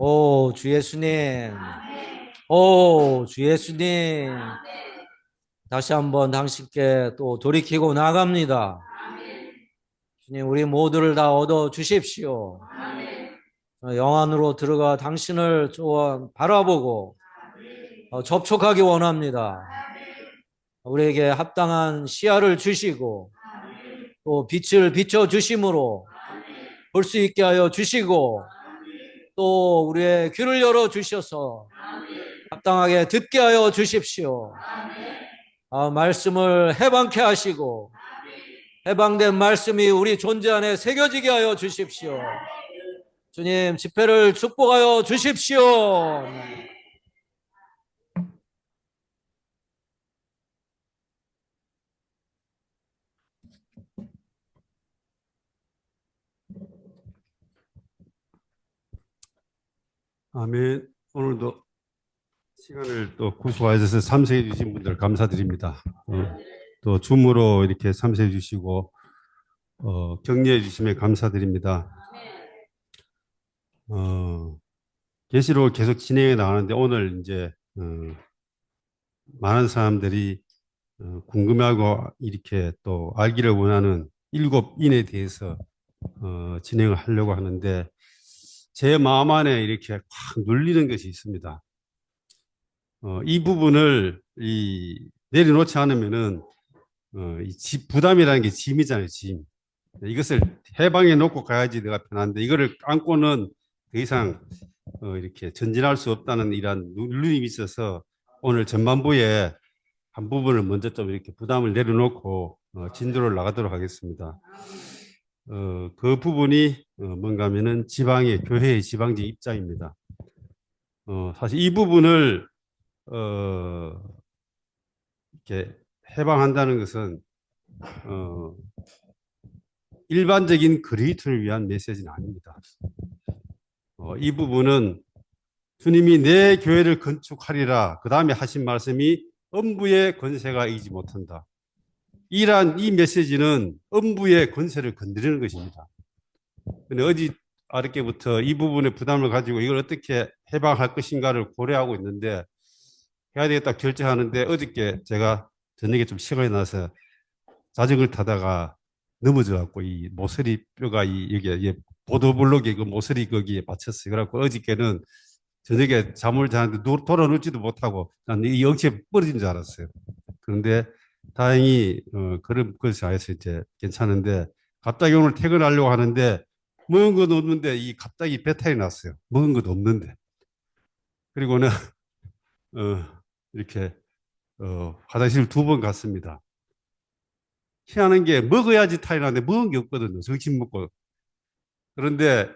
오, 주 예수님. 오, 주 예수님. 다시 한번 당신께 또 돌이키고 나갑니다. 주님, 우리 모두를 다 얻어 주십시오. 영안으로 들어가 당신을 바라보고 접촉하기 원합니다. 우리에게 합당한 시야를 주시고 또 빛을 비춰 주심으로 볼 수 있게 하여 주시고 또 우리의 귀를 열어 주셔서 합당하게 듣게 하여 주십시오. 말씀을 해방케 하시고 해방된 말씀이 우리 존재 안에 새겨지게 하여 주십시오. 주님, 집회를 축복하여 주십시오. 아멘. 오늘도 시간을 또 구수하여 주셔서 참석해 주신 분들 감사드립니다. 또 줌으로 이렇게 참석해 주시고 격려해 주심에 감사드립니다. 계시록 계속 진행해 나가는데 오늘 이제 많은 사람들이 궁금하고 이렇게 또 알기를 원하는 일곱 인에 대해서 진행을 하려고 하는데 제 마음 안에 이렇게 확 눌리는 것이 있습니다. 이 부분을 내려놓지 않으면은 부담이라는 게 짐이잖아요, 짐. 이것을 해방해 놓고 가야지 내가 편한데 이거를 안고는 더 이상 이렇게 전진할 수 없다는 이러한 눌림이 있어서 오늘 전반부에 한 부분을 먼저 좀 이렇게 부담을 내려놓고 진도를 나가도록 하겠습니다. 그 부분이 뭔가 하면은 교회의 지방적 입장입니다. 사실 이 부분을 이렇게 해방한다는 것은 일반적인 그리스도를 위한 메시지는 아닙니다. 이 부분은 주님이 내 교회를 건축하리라 그 다음에 하신 말씀이 음부의 권세가 이기지 못한다. 이 메시지는 음부의 권세를 건드리는 것입니다. 근데 어저께부터 이 부분의 부담을 가지고 이걸 어떻게 해방할 것인가를 고려하고 있는데 해야 되겠다 결정하는데 어저께 제가 저녁에 좀 시간이 나서 자전거를 타다가 넘어져 갖고 이 모서리 뼈가 여기에 보도블록에 그 모서리 거기에 받쳤어요. 그래갖고 어저께는 저녁에 잠을 자는데 돌아 누지도 못하고 난 이 영치에 부러진 줄 알았어요. 그런데 다행히 그런 것이 아니어서 이제 괜찮은데 갑자기 오늘 퇴근하려고 하는데 먹은 것 없는데 갑자기 배탈이 났어요. 먹은 것 없는데. 그리고는 이렇게 화장실 두 번 갔습니다. 희한한 게 먹어야지 탈이 나는데 먹은 게 없거든요. 정신 먹고. 그런데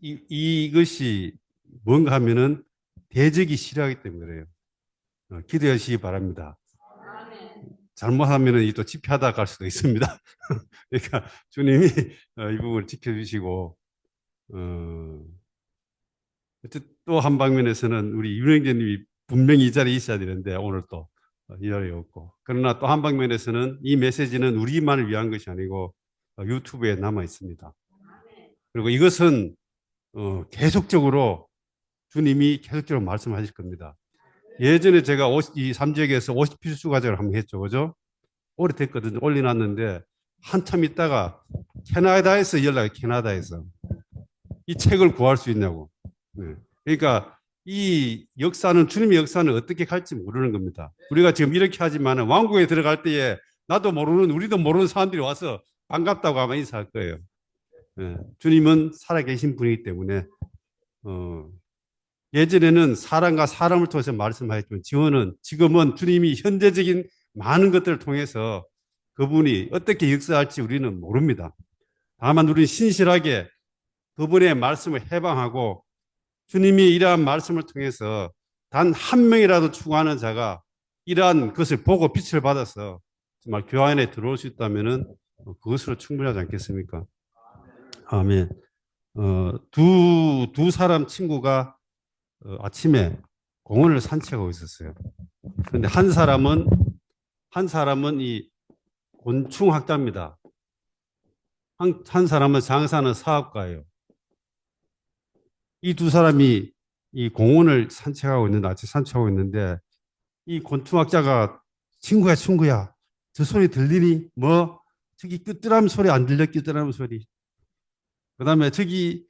이것이 뭔가 하면은 대적이 싫어하기 때문에 그래요. 기대하시기 바랍니다. 잘못하면은 또 집회하다 갈 수도 있습니다. 그러니까 주님이 이 부분을 지켜주시고 또 한 방면에서는 우리 윤영재님이 분명히 이 자리에 있어야 되는데 오늘 또 이 자리에 없고 그러나 또 한 방면에서는 이 메시지는 우리만을 위한 것이 아니고 유튜브에 남아 있습니다. 그리고 이것은 계속적으로 주님이 계속적으로 말씀하실 겁니다. 예전에 제가 이 3지역에서 50필수 과정을 한번 했죠. 그죠? 오래됐거든요. 올려놨는데 한참 있다가 캐나다에서 캐나다에서 이 책을 구할 수 있냐고. 네. 그러니까 이 역사는 주님의 역사는 어떻게 갈지 모르는 겁니다. 우리가 지금 이렇게 하지만 왕국에 들어갈 때에 우리도 모르는 사람들이 와서 반갑다고 아마 인사할 거예요. 네. 주님은 살아계신 분이기 때문에 예전에는 사람과 사람을 통해서 말씀하였지만 지금은 주님이 현재적인 많은 것들을 통해서 그분이 어떻게 역사할지 우리는 모릅니다. 다만 우리는 신실하게 그분의 말씀을 해방하고 주님이 이러한 말씀을 통해서 단 한 명이라도 추구하는 자가 이러한 것을 보고 빛을 받아서 정말 교회 안에 들어올 수 있다면 그것으로 충분하지 않겠습니까? 아멘. 두 사람 친구가 아침에 공원을 산책하고 있었어요. 그런데 한 사람은 이 곤충학자입니다. 한 사람은 장사하는 사업가예요. 이 두 사람이 이 공원을 산책하고 있는데, 아침 산책하고 있는데, 이 곤충학자가 친구야, 친구야. 저 소리 들리니? 뭐? 저기 끄뜨람 소리 안 들려? 끄뜨람 소리. 그 다음에 저기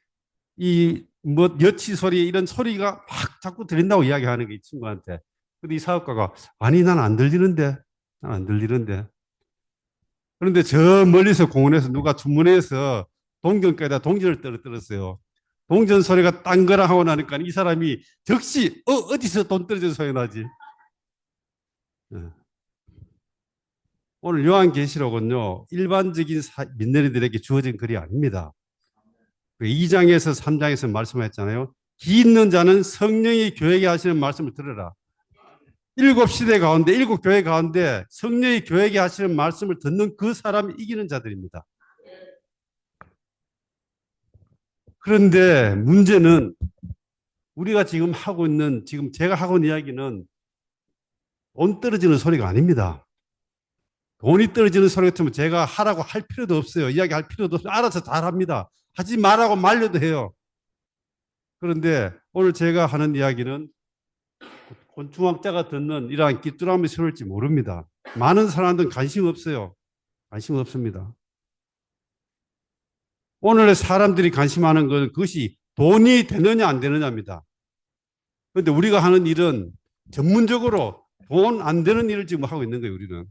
이 뭐 여치 소리 이런 소리가 막 자꾸 들린다고 이야기하는 게 이 친구한테. 근데 이 사업가가 아니 난 안 들리는데. 난 안 들리는데. 그런데 저 멀리서 공원에서 누가 주문해서 동전가에다 동전을 떨어뜨렸어요. 동전 소리가 땅거랑 하고 나니까 이 사람이 즉시 어디서 돈 떨어진 소리 나지? 예. 오늘 요한계시록은요 일반적인 민낯이들에게 주어진 글이 아닙니다. 2장에서 3장에서 말씀하셨잖아요. 기 있는 자는 성령이 교회에 하시는 말씀을 들으라. 일곱 시대 가운데 일곱 교회 가운데 성령이 교회에 하시는 말씀을 듣는 그 사람이 이기는 자들입니다. 그런데 문제는 우리가 지금 하고 있는 지금 제가 하고 있는 이야기는 돈 떨어지는 소리가 아닙니다. 돈이 떨어지는 소리 같으면 제가 하라고 할 필요도 없어요. 이야기할 필요도 없어요. 알아서 잘합니다. 하지 말라고 말려도 해요. 그런데 오늘 제가 하는 이야기는 곤충학자가 듣는 이러한 귀뚜라미 소리일지 모릅니다. 많은 사람들은 관심 없어요. 관심 없습니다. 오늘 사람들이 관심하는 건 그것이 돈이 되느냐 안 되느냐입니다. 그런데 우리가 하는 일은 전문적으로 돈 안 되는 일을 지금 하고 있는 거예요. 우리는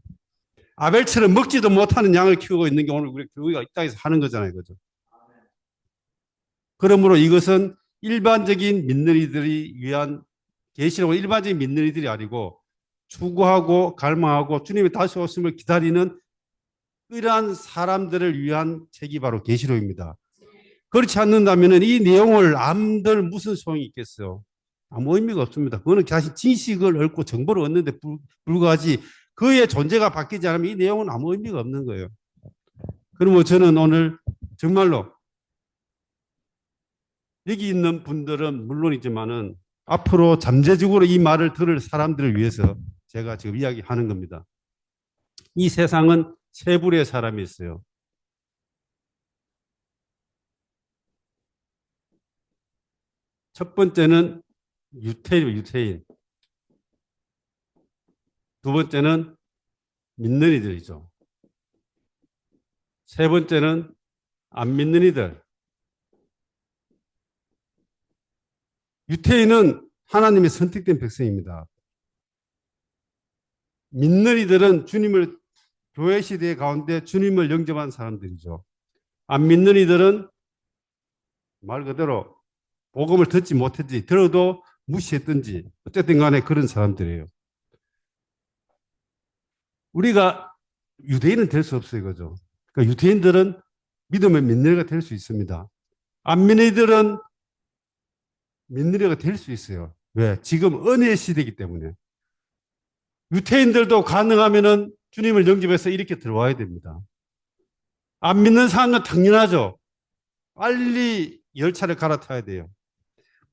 아벨처럼 먹지도 못하는 양을 키우고 있는 게 오늘 우리 교회가 이 땅에서 하는 거잖아요. 그죠? 그러므로 이것은 일반적인 민낯이들이 위한 계시록은 일반적인 민낯이들이 아니고 추구하고 갈망하고 주님이 다시 오심을 기다리는 이러한 사람들을 위한 책이 바로 계시록입니다. 그렇지 않는다면 이 내용을 암들 무슨 소용이 있겠어요? 아무 의미가 없습니다. 그거는 자신 지식을 얻고 정보를 얻는데 불과하지 그의 존재가 바뀌지 않으면 이 내용은 아무 의미가 없는 거예요. 그러면 저는 오늘 정말로 여기 있는 분들은 물론이지만은 앞으로 잠재적으로 이 말을 들을 사람들을 위해서 제가 지금 이야기하는 겁니다. 이 세상은 세 부류의 사람이 있어요. 첫 번째는 유태인. 두 번째는 민낯이들이죠. 세 번째는 안 믿는 이들. 유태인은 하나님의 선택된 백성입니다. 민낯이들은 주님을 교회 시대 가운데 주님을 영접한 사람들이죠. 안 믿는 이들은 말 그대로 복음을 듣지 못했지 들어도 무시했든지 어쨌든 간에 그런 사람들이에요. 우리가 유대인은 될 수 없어요. 그죠? 그러니까 유대인들은 믿음의 민낯이가 될 수 있습니다. 안 믿는 이들은 민낯이가 될 수 있어요. 왜? 지금 은혜의 시대이기 때문에. 유태인들도 가능하면은 주님을 영접해서 이렇게 들어와야 됩니다. 안 믿는 사람은 당연하죠. 빨리 열차를 갈아타야 돼요.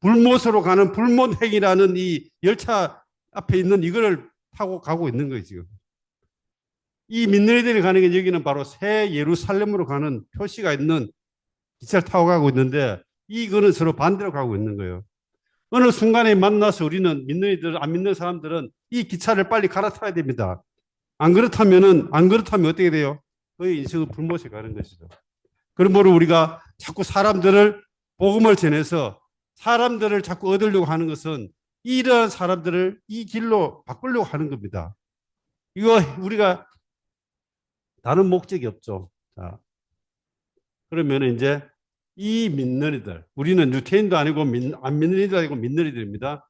불못으로 가는 불못행이라는 이 열차 앞에 있는 이거를 타고 가고 있는 거예요, 지금. 이 민낯이들이 가는 게 여기는 바로 새 예루살렘으로 가는 표시가 있는 기차를 타고 가고 있는데 이거는 서로 반대로 가고 있는 거예요. 어느 순간에 만나서 우리는 민낯이들, 안 믿는 사람들은 이 기차를 빨리 갈아타야 됩니다. 안 그렇다면 어떻게 돼요? 거의 인생은 불못에 가는 것이죠. 그러므로 우리가 자꾸 사람들을 복음을 전해서 사람들을 자꾸 얻으려고 하는 것은 이러한 사람들을 이 길로 바꾸려고 하는 겁니다. 이거 우리가 다른 목적이 없죠. 자, 그러면 이제 이 민낯이들, 우리는 유태인도 아니고 안 믿는 이도 아니고 민낯이들입니다.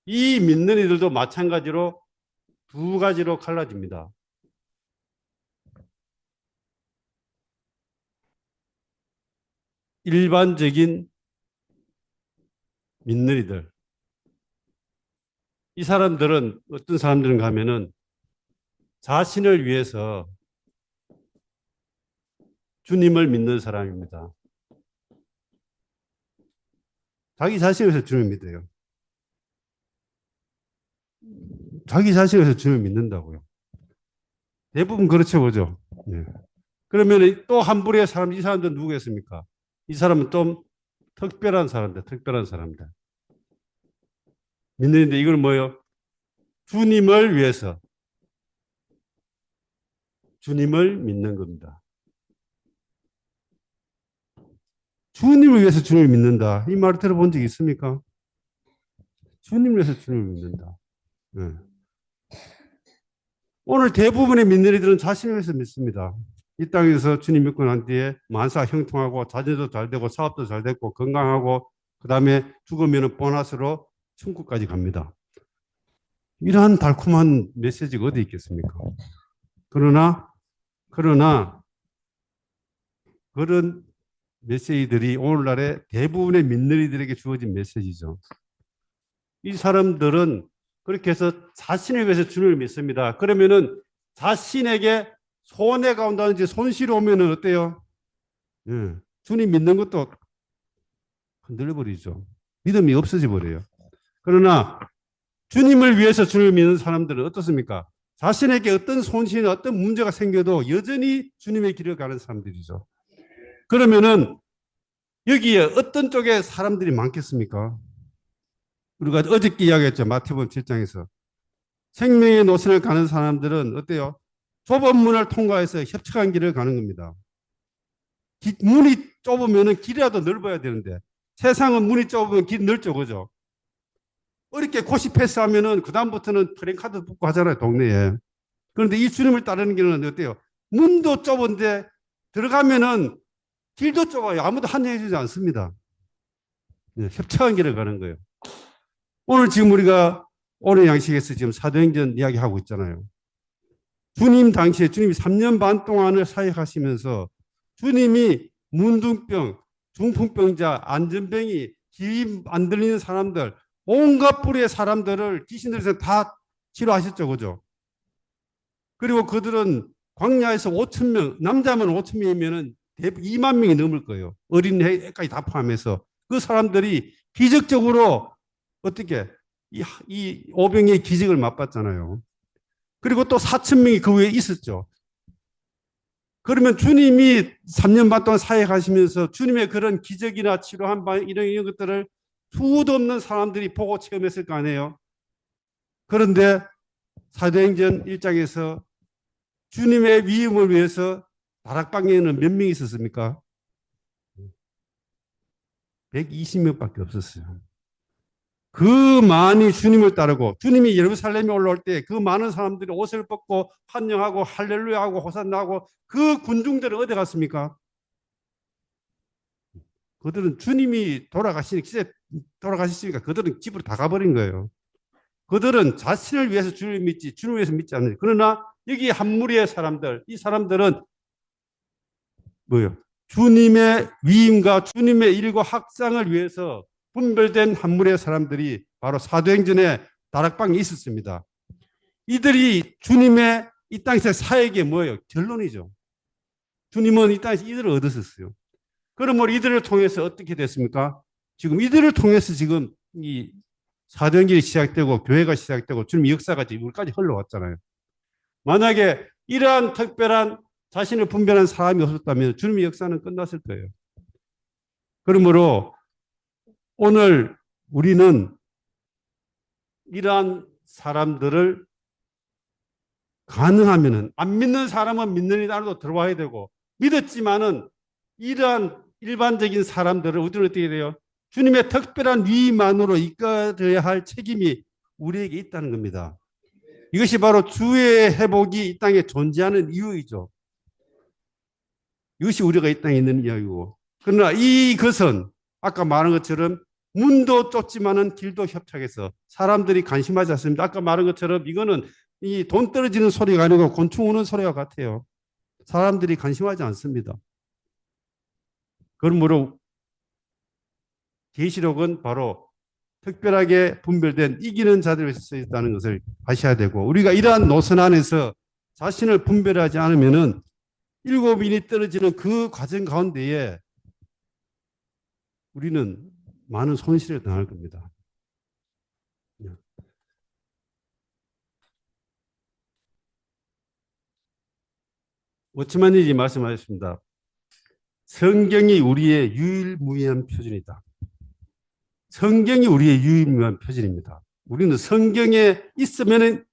이 민낯이들도 마찬가지로 두 가지로 갈라집니다. 일반적인 민낯이들. 이 사람들은 어떤 사람들은 가면은 자신을 위해서 주님을 믿는 사람입니다. 자기 자신을 위해서 주님을 믿어요. 자기 자신을 위해서 주님을 믿는다고요. 대부분 그렇죠, 그죠? 네. 그러면 또 한 부류의 사람, 이 사람들은 누구겠습니까? 이 사람은 좀 특별한 사람들, 특별한 사람들. 믿는데 이걸 뭐요? 주님을 위해서. 주님을 믿는 겁니다. 주님을 위해서 주님을 믿는다. 이 말 들어본 적 있습니까? 주님을 위해서 주님을 믿는다. 네. 오늘 대부분의 믿는 이들은 자신을 위해서 믿습니다. 이 땅에서 주님 믿고 난 뒤에 만사 형통하고 자녀도 잘 되고 사업도 잘 됐고 건강하고 그 다음에 죽으면 보너스로 천국까지 갑니다. 이러한 달콤한 메시지가 어디 있겠습니까? 그러나 그런 메시지들이 오늘날의 대부분의 믿는 이들에게 주어진 메시지죠. 이 사람들은 그렇게 해서 자신을 위해서 주님을 믿습니다. 그러면은 자신에게 손해가 온다든지 손실이 오면은 어때요? 예, 주님 믿는 것도 흔들려버리죠. 믿음이 없어져 버려요. 그러나 주님을 위해서 주님을 믿는 사람들은 어떻습니까? 자신에게 어떤 손실이나 어떤 문제가 생겨도 여전히 주님의 길을 가는 사람들이죠. 그러면은 여기에 어떤 쪽에 사람들이 많겠습니까? 우리가 어저께 이야기했죠. 마태복음 7장에서. 생명의 노선을 가는 사람들은 어때요? 좁은 문을 통과해서 협착한 길을 가는 겁니다. 문이 좁으면 길이라도 넓어야 되는데 세상은 문이 좁으면 길이 넓죠. 그죠? 어렵게 고시 패스하면은 그다음부터는 프랜카드 붙고 하잖아요. 동네에. 그런데 이 주님을 따르는 길은 어때요? 문도 좁은데 들어가면은 길도 좁아요. 아무도 환영해주지 않습니다. 네, 협착한 길을 가는 거예요. 오늘 지금 우리가 오늘 양식에서 지금 사도행전 이야기하고 있잖아요. 주님 당시에 주님이 3년 반 동안을 사역하시면서 주님이 문둥병, 중풍병자, 안전병이, 귀 안 들리는 사람들, 온갖 뿌리의 사람들을 귀신들에서 다 치료하셨죠. 그죠? 그리고 그들은 광야에서 5천 명, 남자만 5천 명이면 2만 명이 넘을 거예요. 어린애까지 다 포함해서. 그 사람들이 기적적으로 어떻게 이 오병의 기적을 맛봤잖아요. 그리고 또 4천 명이 그 위에 있었죠. 그러면 주님이 3년 반 동안 사역하시면서 주님의 그런 기적이나 치료한 바 이런 것들을 수도 없는 사람들이 보고 체험했을 거 아니에요. 그런데 사도행전 1장에서 주님의 위임을 위해서 다락방에는 몇 명이 있었습니까? 120명밖에 없었어요. 그 많이 주님을 따르고 주님이 예루살렘에 올라올 때 그 많은 사람들이 옷을 벗고 환영하고 할렐루야하고 호산나하고 그 군중들은 어디 갔습니까? 그들은 주님이 돌아가시니까 그들은 집으로 다 가버린 거예요. 그들은 자신을 위해서 주님을 믿지 주님을 위해서 믿지 않는. 그러나 여기 한 무리의 사람들, 이 사람들은 뭐예요? 주님의 위임과 주님의 일과 확장을 위해서 분별된 한 무리의 사람들이 바로 사도행전에 다락방에 있었습니다. 이들이 주님의 이 땅에서 사역이 뭐예요? 결론이죠. 주님은 이 땅에서 이들을 얻으셨어요. 그러므로 이들을 통해서 어떻게 됐습니까? 지금 이들을 통해서 지금 이 사도행전이 시작되고 교회가 시작되고 주님의 역사가 지금까지 흘러왔잖아요. 만약에 이러한 특별한 자신을 분별한 사람이 없었다면 주님의 역사는 끝났을 거예요. 그러므로 오늘 우리는 이러한 사람들을 가능하면은 안 믿는 사람은 믿는 이 안으로 들어와야 되고 믿었지만은 이러한 일반적인 사람들을 우리는 어떻게 돼요? 주님의 특별한 위임만으로 이끌어야 할 책임이 우리에게 있다는 겁니다. 이것이 바로 주의 회복이 이 땅에 존재하는 이유이죠. 이것이 우리가 이 땅에 있는 이유이고. 그러나 이것은 아까 말한 것처럼 문도 좁지만은 길도 협착해서 사람들이 관심하지 않습니다. 아까 말한 것처럼 이거는 이 돈 떨어지는 소리가 아니고 곤충 우는 소리와 같아요. 사람들이 관심하지 않습니다. 그러므로 계시록은 바로 특별하게 분별된 이기는 자들을 위해서 쓰여 있다는 것을 아셔야 되고 우리가 이러한 노선 안에서 자신을 분별하지 않으면은 7인이 떨어지는 그 과정 가운데에 우리는 많은 손실을 당할 겁니다. 워치만님이 말씀하셨습니다. 성경이 우리의 유일무이한 표준이다. 성경이 우리의 유일무이한 표준입니다. 우리는 성경에 있으면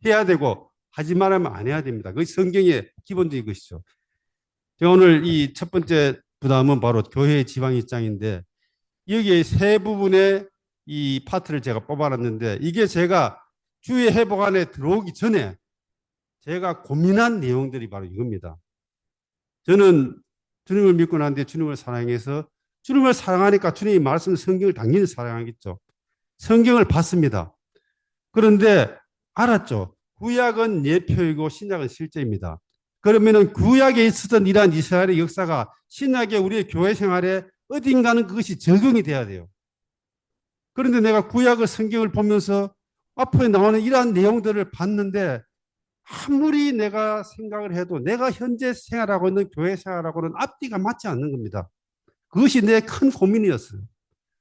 해야 되고 하지 말하면 안 해야 됩니다. 그것이 성경의 기본적인 것이죠. 제가 오늘 이 첫 번째 부담은 바로 교회의 지방 입장인데 여기에 세 부분의 이 파트를 제가 뽑아놨는데 이게 제가 주의 회복안에 들어오기 전에 제가 고민한 내용들이 바로 이겁니다. 저는 주님을 믿고 난 뒤에 주님을 사랑해서 주님을 사랑하니까 주님이 말씀 성경을 당연히 사랑하겠죠. 성경을 봤습니다. 그런데 알았죠. 구약은 예표이고 신약은 실제입니다. 그러면은 구약에 있었던 이러한 이스라엘의 역사가 신약의 우리의 교회 생활에 어딘가는 그것이 적용이 돼야 돼요. 그런데 내가 구약의 성경을 보면서 앞에 나오는 이러한 내용들을 봤는데 아무리 내가 생각을 해도 내가 현재 생활하고 있는 교회 생활하고는 앞뒤가 맞지 않는 겁니다. 그것이 내 큰 고민이었어요.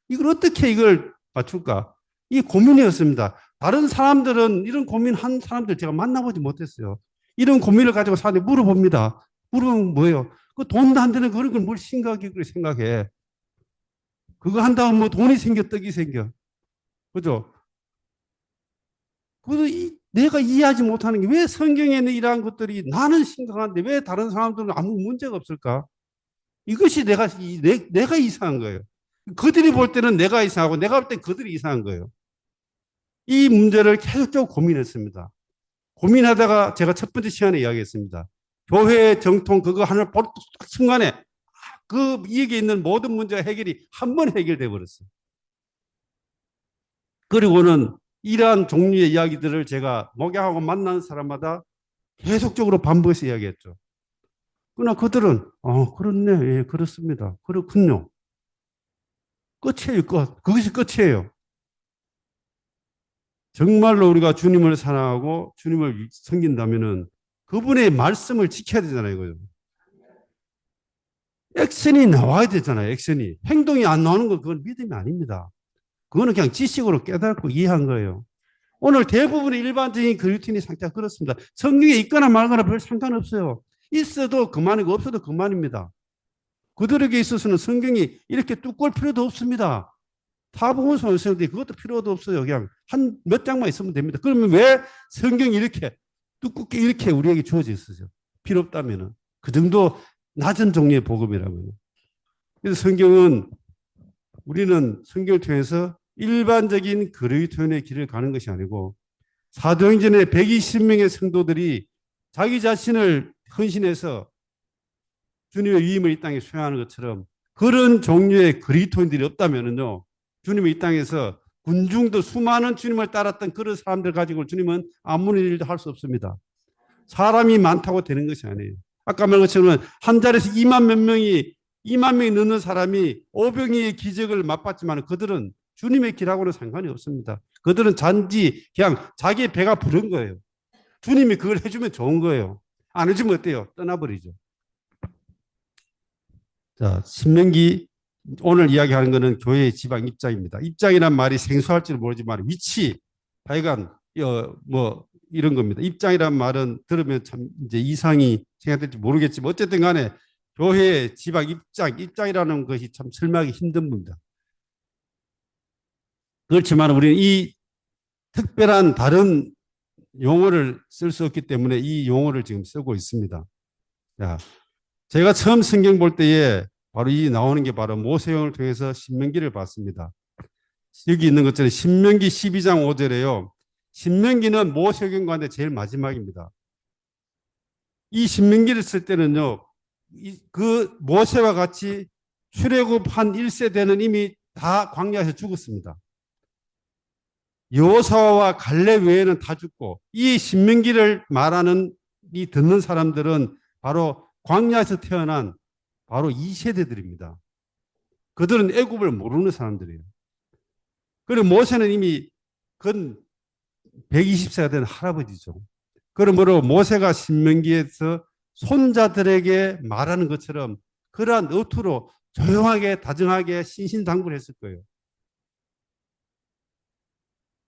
이걸 맞출까? 이 고민이었습니다. 다른 사람들은 이런 고민한 사람들 제가 만나보지 못했어요. 이런 고민을 가지고 사람들이 물어봅니다. 물어보면 뭐예요? 그 돈도 안 되는 그런 걸 뭘 심각하게 생각해. 그거 한다면 뭐 돈이 생겨 떡이 생겨. 그죠? 내가 이해하지 못하는 게 왜 성경에 있는 이러한 것들이 나는 심각한데 왜 다른 사람들은 아무 문제가 없을까? 이것이 내가 이상한 거예요. 그들이 볼 때는 내가 이상하고 내가 볼 때 그들이 이상한 거예요. 이 문제를 계속적으로 고민했습니다. 고민하다가 제가 첫 번째 시간에 이야기했습니다. 교회의 정통 그거 하나 볼 순간에 그 여기에 있는 모든 문제가 해결이 한 번 해결돼 버렸어요. 그리고는 이러한 종류의 이야기들을 제가 목양하고 만나는 사람마다 계속적으로 반복해서 이야기했죠. 그러나 그들은 그렇네, 예, 그렇습니다, 그렇군요. 끝이에요. 그것이 끝이에요. 정말로 우리가 주님을 사랑하고 주님을 섬긴다면은 그분의 말씀을 지켜야 되잖아요. 이거요. 액션이 나와야 되잖아요. 액션이. 행동이 안 나오는 건 그건 믿음이 아닙니다. 그거는 그냥 지식으로 깨닫고 이해한 거예요. 오늘 대부분의 일반적인 그 루틴이 상태가 그렇습니다. 성경에 있거나 말거나 별 상관없어요. 있어도 그만이고 없어도 그만입니다. 그들에게 있어서는 성경이 이렇게 두꺼울 필요도 없습니다. 사복음서 있었는데 그것도 필요도 없어요. 그냥 한 몇 장만 있으면 됩니다. 그러면 왜 성경이 이렇게 두껍게 이렇게 우리에게 주어져 있어요? 필요 없다면은 그 정도 낮은 종류의 복음이라고요. 그래서 성경은 우리는 성경을 통해서 일반적인 그리스도인의 길을 가는 것이 아니고 사도행전의 120명의 성도들이 자기 자신을 헌신해서 주님의 위임을 이 땅에 수행하는 것처럼 그런 종류의 그리스도인들이 없다면은요, 주님이 이 땅에서 군중도 수많은 주님을 따랐던 그런 사람들 가지고 주님은 아무런 일도 할 수 없습니다. 사람이 많다고 되는 것이 아니에요. 아까 말한 것처럼 한 자리에서 2만 명이 넘는 사람이 오병이의 기적을 맛봤지만 그들은 주님의 길하고는 상관이 없습니다. 그들은 단지 그냥 자기 배가 부른 거예요. 주님이 그걸 해주면 좋은 거예요. 안 해주면 어때요? 떠나버리죠. 자, 신명기 오늘 이야기하는 것은 교회의 지방 입장입니다. 입장이란 말이 생소할지는 모르지만 위치, 하여간 이런 겁니다. 입장이란 말은 들으면 참 이제 이상이 생각될지 모르겠지만 어쨌든 간에 교회의 지방 입장이라는 것이 참 설명하기 힘든 겁니다. 그렇지만 우리는 이 특별한 다른 용어를 쓸 수 없기 때문에 이 용어를 지금 쓰고 있습니다. 자, 제가 처음 성경 볼 때에 바로 이 나오는 게 바로 모세형을 통해서 신명기를 봤습니다. 여기 있는 것처럼 신명기 12장 5절에요. 신명기는 모세경 가운데 제일 마지막입니다. 이 신명기를 쓸 때는요, 그 모세와 같이 출애굽한 1세대는 이미 다 광야에서 죽었습니다. 여호수아와 갈렙 외에는 다 죽고 이 신명기를 말하는 이 듣는 사람들은 바로 광야에서 태어난 바로 2세대들입니다. 그들은 애굽을 모르는 사람들이에요. 그리고 모세는 이미 근 120세가 된 할아버지죠. 그러므로 모세가 신명기에서 손자들에게 말하는 것처럼 그러한 어투로 조용하게 다정하게 신신당부를 했을 거예요.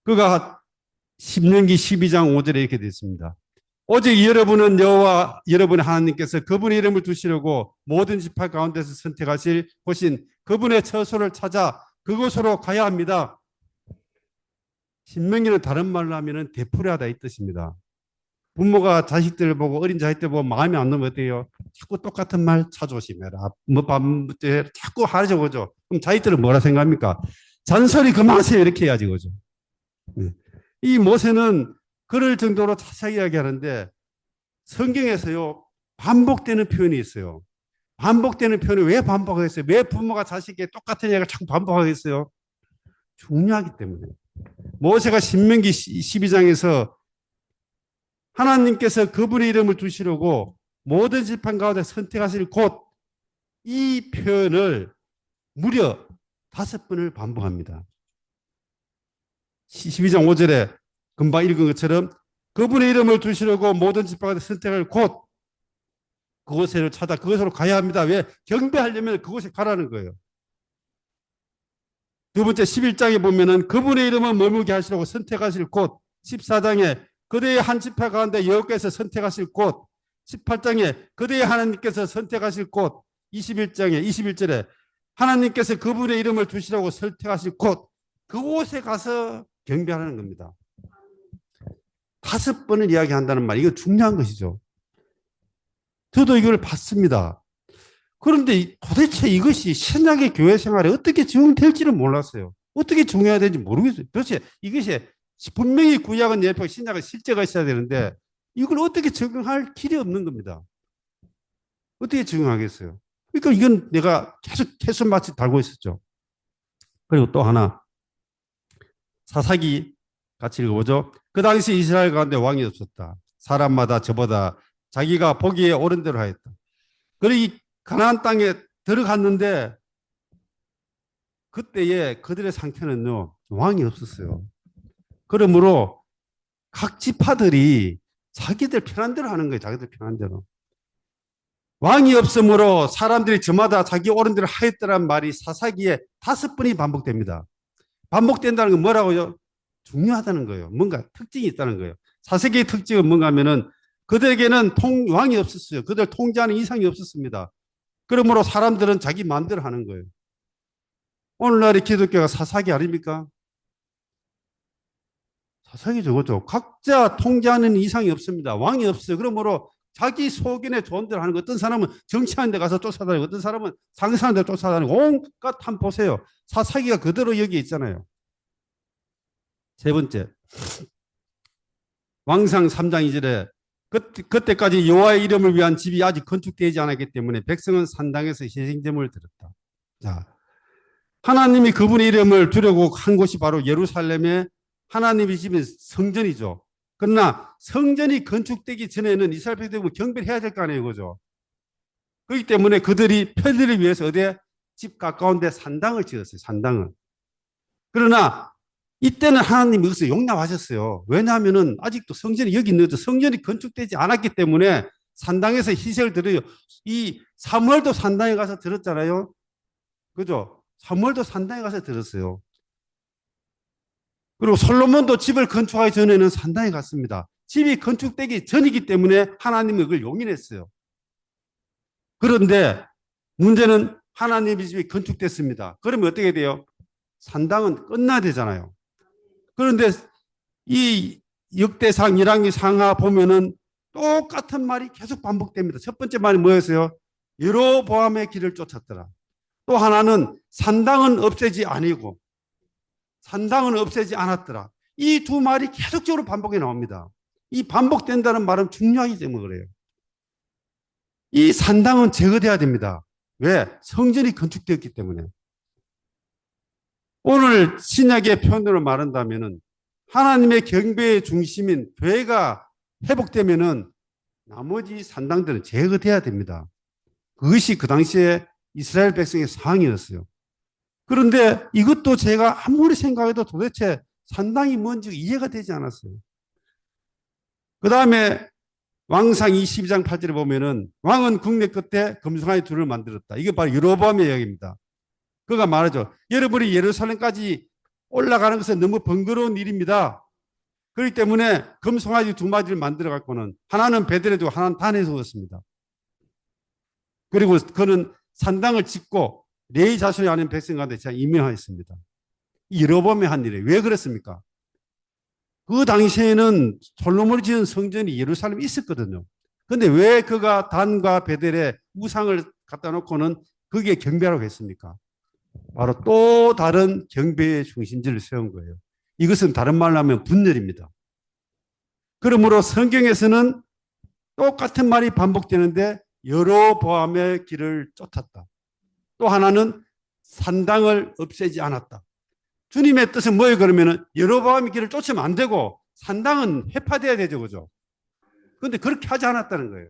그가 신명기 12장 5절에 이렇게 되어 있습니다. 오직 여러분은 여호와 여러분의 하나님께서 그분의 이름을 두시려고 모든 지파 가운데서 선택하실 곳인 그분의 처소를 찾아 그곳으로 가야 합니다. 신명기는 다른 말로 하면은 되풀이하다 이 뜻입니다. 부모가 자식들 보고 어린 자식들 보고 마음에 안 들면 어때요? 자꾸 똑같은 말 찾아오시면라. 자꾸 하죠, 그죠? 그럼 자식들은 뭐라 생각합니까? 잔소리 그만하세요 이렇게 해야지, 그죠? 이 모세는 그럴 정도로 자세히 이야기하는데 성경에서요 반복되는 표현이 있어요. 반복되는 표현이 왜 반복하겠어요? 왜 부모가 자식에게 똑같은 이야기를 자꾸 반복하겠어요? 중요하기 때문에. 모세가 신명기 12장에서 하나님께서 그분의 이름을 두시려고 모든 지팡 가운데 선택하실 곳, 이 표현을 무려 5번을 반복합니다. 12장 5절에 금방 읽은 것처럼 그분의 이름을 두시려고 모든 지팡 가운데 선택할 곳, 그곳을 찾아 그곳으로 가야 합니다. 왜? 경배하려면 그곳에 가라는 거예요. 두 번째 11장에 보면은 그분의 이름을 머물게 하시려고 선택하실 곳, 14장에 그대의 한 지파 가운데 여호와께서 선택하실 곳, 18장에 그대의 하나님께서 선택하실 곳, 21절에 하나님께서 그분의 이름을 두시라고 선택하실 곳, 그곳에 가서 경배하는 겁니다. 5번을 이야기한다는 말, 이거 중요한 것이죠. 저도 이걸 봤습니다. 그런데 도대체 이것이 신약의 교회 생활에 어떻게 적용될지는 몰랐어요. 어떻게 적용해야 되는지 모르겠어요. 도대체 이것이 분명히 구약은 예표고 신약은 실제가 있어야 되는데 이걸 어떻게 적용할 길이 없는 겁니다. 어떻게 적용하겠어요? 그러니까 이건 내가 계속 캐손마치 달고 있었죠. 그리고 또 하나 사사기 같이 읽어보죠. 그 당시 이스라엘 가운데 왕이 없었다. 사람마다 저보다 자기가 보기에 옳은 대로 하였다. 그리고 이 가나안 땅에 들어갔는데 그때에 그들의 상태는요 왕이 없었어요. 그러므로 각 지파들이 자기들 편한 대로 하는 거예요. 자기들 편한 대로. 왕이 없으므로 사람들이 저마다 자기 옳은 대로 하였더란 말이 사사기에 5번이 반복됩니다. 반복된다는 건 뭐라고요? 중요하다는 거예요. 뭔가 특징이 있다는 거예요. 사사기의 특징은 뭔가 하면은 그들에게는 왕이 없었어요. 그들 통제하는 이상이 없었습니다. 그러므로 사람들은 자기 마음대로 하는 거예요. 오늘날의 기독교가 사사기 아닙니까? 사사기죠, 그죠? 각자 통제하는 이상이 없습니다. 왕이 없어요. 그러므로 자기 소견에 좋은 대로 하는 거. 어떤 사람은 정치하는 데 가서 쫓아다니고, 어떤 사람은 상사하는 데 쫓아다니고, 온갖 한번 보세요. 사사기가 그대로 여기 있잖아요. 세 번째, 왕상 3장 2절에 그때까지 여호와의 이름을 위한 집이 아직 건축되지 않았기 때문에 백성은 산당에서 희생제물을 드렸다. 자, 하나님이 그분의 이름을 두려고 한 곳이 바로 예루살렘의 하나님의 집인 성전이죠. 그러나 성전이 건축되기 전에는 이스라엘 백성은 경배를 해야 될 거 아니에요, 그죠? 그렇기 때문에 그들이 편리를 위해서 어디에 집 가까운 데 산당을 지었어요, 산당을. 그러나 이때는 하나님이 여기서 용납하셨어요. 왜냐하면은 아직도 성전이 여기 있는 거죠. 성전이 건축되지 않았기 때문에 산당에서 희생을 드려요. 이 사무엘도 산당에 가서 들었잖아요. 그죠? 사무엘도 산당에 가서 들었어요. 그리고 솔로몬도 집을 건축하기 전에는 산당에 갔습니다. 집이 건축되기 전이기 때문에 하나님이 그걸 용인했어요. 그런데 문제는 하나님의 집이 건축됐습니다. 그러면 어떻게 돼요? 산당은 끝나야 되잖아요. 그런데 이 역대상 1학기 상하 보면은 똑같은 말이 계속 반복됩니다. 첫 번째 말이 뭐였어요? 여로보암의 길을 쫓았더라. 또 하나는 산당은 없애지 아니고 산당은 없애지 않았더라. 이 두 말이 계속적으로 반복이 나옵니다. 이 반복된다는 말은 중요하기 때문에 그래요. 이 산당은 제거돼야 됩니다. 왜? 성전이 건축되었기 때문에. 오늘 신약의 표현으로 말한다면은 하나님의 경배의 중심인 교회가 회복되면은 나머지 산당들은 제거돼야 됩니다. 그것이 그 당시에 이스라엘 백성의 상황이었어요. 그런데 이것도 제가 아무리 생각해도 도대체 산당이 뭔지 이해가 되지 않았어요. 그 다음에 왕상 22장 8절에 보면은 왕은 국내 끝에 금송아지 둘을 만들었다. 이게 바로 여로보암의 이야기입니다. 그가 말하죠. 여러분이 예루살렘까지 올라가는 것은 너무 번거로운 일입니다. 그렇기 때문에 금송아지 2마리를 만들어 갖고는 하나는 베들에 두고 하나는 단에 두었습니다. 그리고 그는 산당을 짓고 내 자손이 아닌 백성한테 제가 임명하였습니다. 여로보암이 한 일이에요. 왜 그랬습니까? 그 당시에는 솔로몬이 지은 성전이 예루살렘에 있었거든요. 근데 왜 그가 단과 베델에 우상을 갖다 놓고는 거기에 경배하라고 했습니까? 바로 또 다른 경배의 중심지를 세운 거예요. 이것은 다른 말로 하면 분열입니다. 그러므로 성경에서는 똑같은 말이 반복되는데 여로보암의 길을 쫓았다. 또 하나는 산당을 없애지 않았다. 주님의 뜻은 뭐예요? 그러면은 여로보암의 길을 쫓으면 안 되고 산당은 해파돼야 되죠, 그죠? 그런데 그렇게 하지 않았다는 거예요.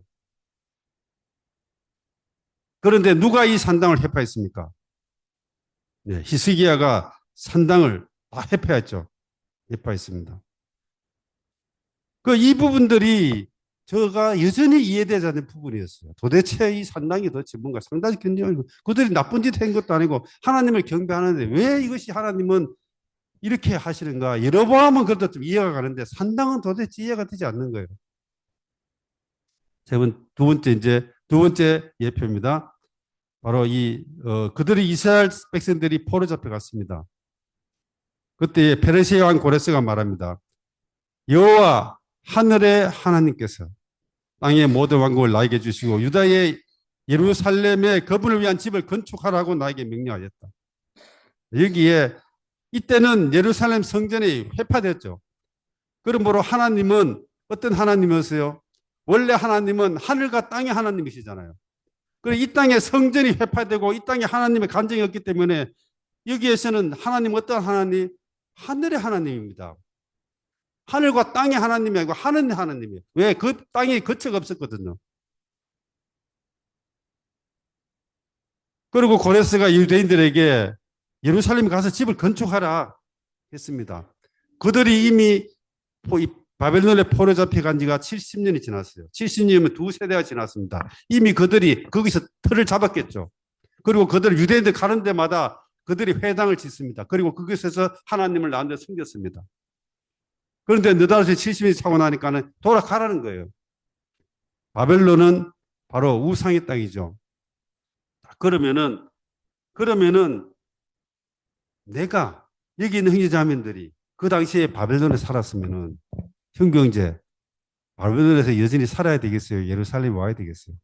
그런데 누가 이 산당을 해파했습니까? 네, 히스기야가 산당을 다 해파했죠. 해파했습니다. 이 부분들이 저가 여전히 이해되지 않는 부분이었어요. 도대체 이 산당이 도대체 뭔가 상당히 견디고 그들이 나쁜 짓 한 것도 아니고 하나님을 경배하는데 왜 이것이 하나님은 이렇게 하시는가? 여로보암은 그래도 좀 이해가 가는데 산당은 도대체 이해가 되지 않는 거예요. 두 번째 예표입니다. 바로 그들이 이스라엘 백성들이 포로 잡혀갔습니다. 그때 페르시아 왕 고레스가 말합니다. 여호와 하늘의 하나님께서 땅의 모든 왕국을 나에게 주시고 유다의 예루살렘에 그분을 위한 집을 건축하라고 나에게 명령하였다. 여기에 이때는 예루살렘 성전이 회파됐죠. 그러므로 하나님은 어떤 하나님이었어요? 원래 하나님은 하늘과 땅의 하나님이시잖아요. 그리고 이 땅에 성전이 회파되고 이 땅에 하나님의 간정이 없기 때문에 여기에서는 하나님 어떤 하나님? 하늘의 하나님입니다. 하늘과 땅의 하나님이 아니고 하늘의 하나님이에요. 왜? 그 땅에 거처가 없었거든요. 그리고 고레스가 유대인들에게 예루살렘에 가서 집을 건축하라 했습니다. 그들이 이미 바벨론에 포로 잡혀간 지가 70년이 지났어요. 70년이면 두 세대가 지났습니다. 이미 그들이 거기서 틀을 잡았겠죠. 그리고 그들 유대인들 가는 데마다 그들이 회당을 짓습니다. 그리고 그곳에서 하나님을 나한테 숨겼습니다. 그런데 느닷없이 70년이 차고 나니까는 돌아가라는 거예요. 바벨론은 바로 우상의 땅이죠. 그러면은 내가 여기 있는 형제자매들이 그 당시에 바벨론에 살았으면은 형경제 바벨론에서 여전히 살아야 되겠어요? 예루살렘 와야 되겠어요?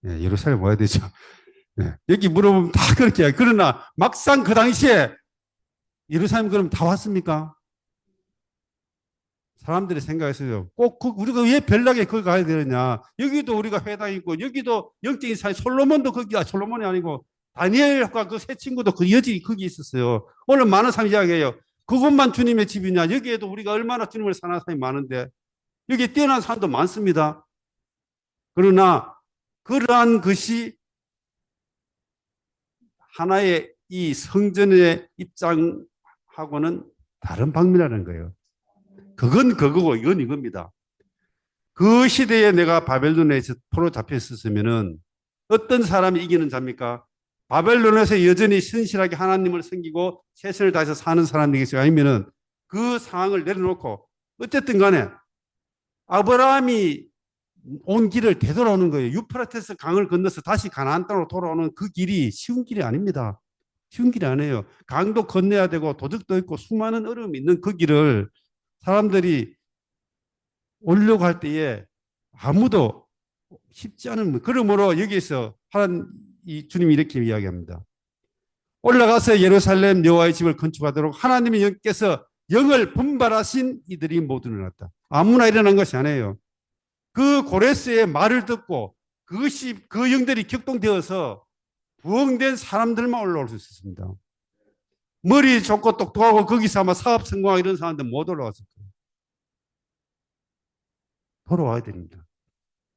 네, 예루살렘 와야 되죠. 네, 여기 물어보면 다 그렇게 해요. 그러나 막상 그 당시에 예루살렘 그럼 다 왔습니까? 사람들이 생각했어요. 꼭 우리가 왜 별나게 거기 가야 되느냐? 여기도 우리가 회당 있고 여기도 영적인 사회 솔로몬도 솔로몬이 아니고 다니엘과 그 세 친구도 그 여지 거기 있었어요. 오늘 많은 사람이 이야기해요. 그것만 주님의 집이냐? 여기에도 우리가 얼마나 주님을 사랑하는 사람이 많은데 여기 뛰어난 사람도 많습니다. 그러나 그러한 것이 하나의 이 성전의 입장하고는 다른 방면이라는 거예요. 그건 그거고 이건 이겁니다. 그 시대에 내가 바벨론에서 포로 잡혀 있었으면은 어떤 사람이 이기는 자입니까? 바벨론에서 여전히 신실하게 하나님을 섬기고 최선을 다해서 사는 사람이겠어요? 아니면은 그 상황을 내려놓고 어쨌든 간에 아브라함이 온 길을 되돌아오는 거예요. 유프라테스 강을 건너서 다시 가나안 땅으로 돌아오는 그 길이 쉬운 길이 아닙니다. 쉬운 길이 아니에요. 강도 건너야 되고 도둑도 있고 수많은 어려움이 있는 그 길을 사람들이 오려고 할 때에 아무도 쉽지 않은, 그러므로 여기서 이 주님이 이렇게 이야기합니다. 올라가서 예루살렘 여호와의 집을 건축하도록 하나님의 영께서 영을 분발하신 이들이 모두 일어났다. 아무나 일어난 것이 아니에요. 그 고레스의 말을 듣고 그것이 그 영들이 격동되어서 부흥된 사람들만 올라올 수 있었습니다. 머리 좋고 똑똑하고 거기서 아마 사업 성공하고 이런 사람들 못 올라왔을 거예요. 돌아와야 됩니다.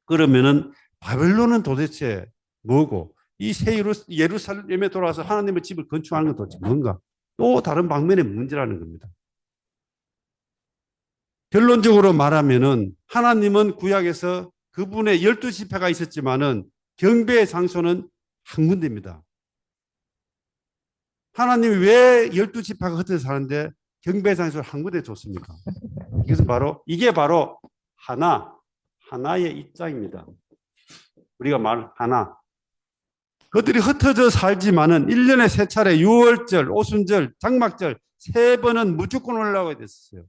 그러면은 바벨론은 도대체 뭐고 이 새 예루살렘에 돌아와서 하나님의 집을 건축하는 건 도대체 뭔가? 또 다른 방면의 문제라는 겁니다. 결론적으로 말하면은 하나님은 구약에서 그분의 12지파가 있었지만은 경배의 장소는 한 군데입니다. 하나님이 왜 12지파가 흩어져 사는데 경배의 장소를 한 군데에 줬습니까? 이게 바로 하나의 입장입니다. 우리가 말 하나. 그들이 흩어져 살지만은 1년에 3차례 유월절, 오순절, 장막절 3번은 무조건 올라가야 됐어요.